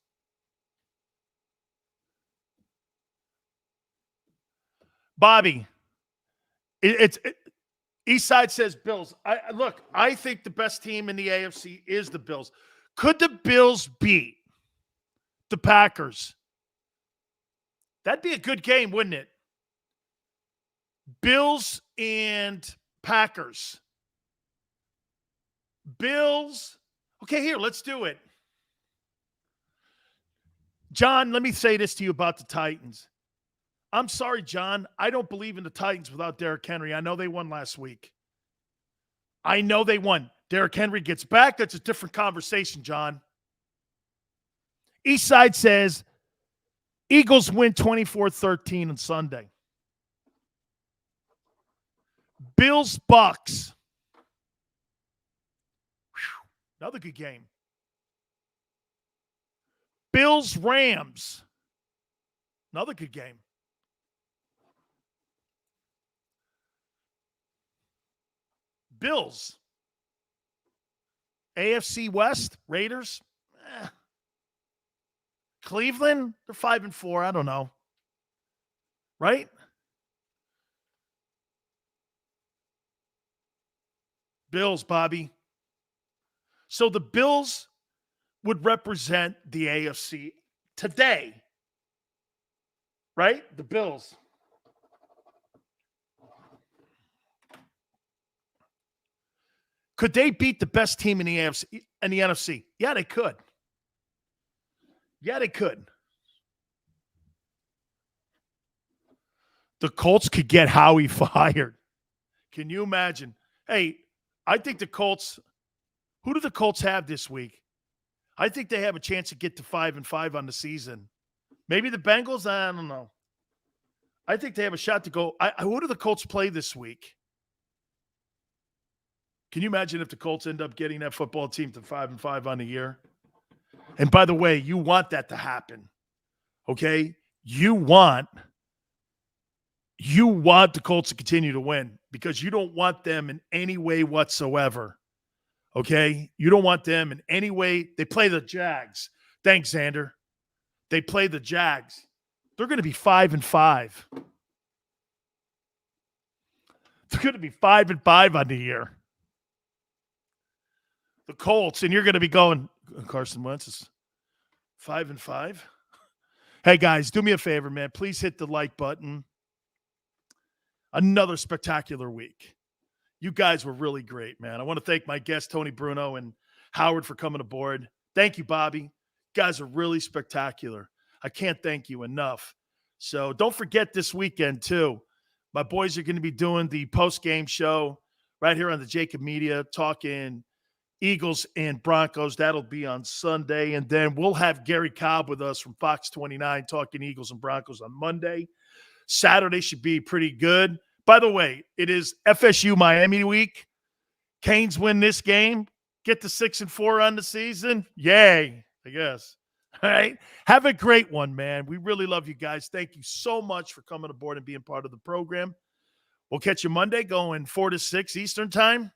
Bobby. Eastside says Bills. I think the best team in the AFC is the Bills. Could the Bills beat the Packers? That'd be a good game, wouldn't it? Bills and Packers. Bills. Okay, here, let's do it. John, let me say this to you about the Titans. I'm sorry, John. I don't believe in the Titans without Derrick Henry. I know they won last week. I know they won. Derrick Henry gets back. That's a different conversation, John. Eastside says Eagles win 24-13 on Sunday. Bills, Bucks. Another good game. Bills, Rams. Another good game. Bills. AFC West, Raiders. Cleveland, they're 5-4. I don't know. Right? Bills, Bobby. So the Bills would represent the AFC today. Right? The Bills. Could they beat the best team in the AFC and the NFC? Yeah, they could. Yeah, they could. The Colts could get Howie fired. Can you imagine? Hey, I think the Colts, who do the Colts have this week? I think they have a chance to get to 5-5 on the season. Maybe the Bengals? I don't know. I think they have a shot to go. Who do the Colts play this week? Can you imagine if the Colts end up getting that football team to 5-5 on the year? And by the way, you want that to happen. Okay? you want the Colts to continue to win because you don't want them in any way whatsoever. Okay? You don't want them in any way. They play the Jags. Thanks, Xander. They play the Jags. They're going to be 5-5. They're going to be 5-5 on the year. The Colts, and you're going to be going, Carson Wentz is 5-5. Hey, guys, do me a favor, man. Please hit the like button. Another spectacular week. You guys were really great, man. I want to thank my guests, Tony Bruno and Howard, for coming aboard. Thank you, Bobby. You guys are really spectacular. I can't thank you enough. So don't forget this weekend, too. My boys are going to be doing the post-game show right here on the JAKIB Media, talking Eagles and Broncos. That'll be on Sunday. And then we'll have Gary Cobb with us from Fox 29 talking Eagles and Broncos on Monday. Saturday should be pretty good. By the way, it is FSU Miami week. Canes win this game, get to 6-4 on the season. Yay, I guess. All right. Have a great one, man. We really love you guys. Thank you so much for coming aboard and being part of the program. We'll catch you Monday going 4 to 6 Eastern time.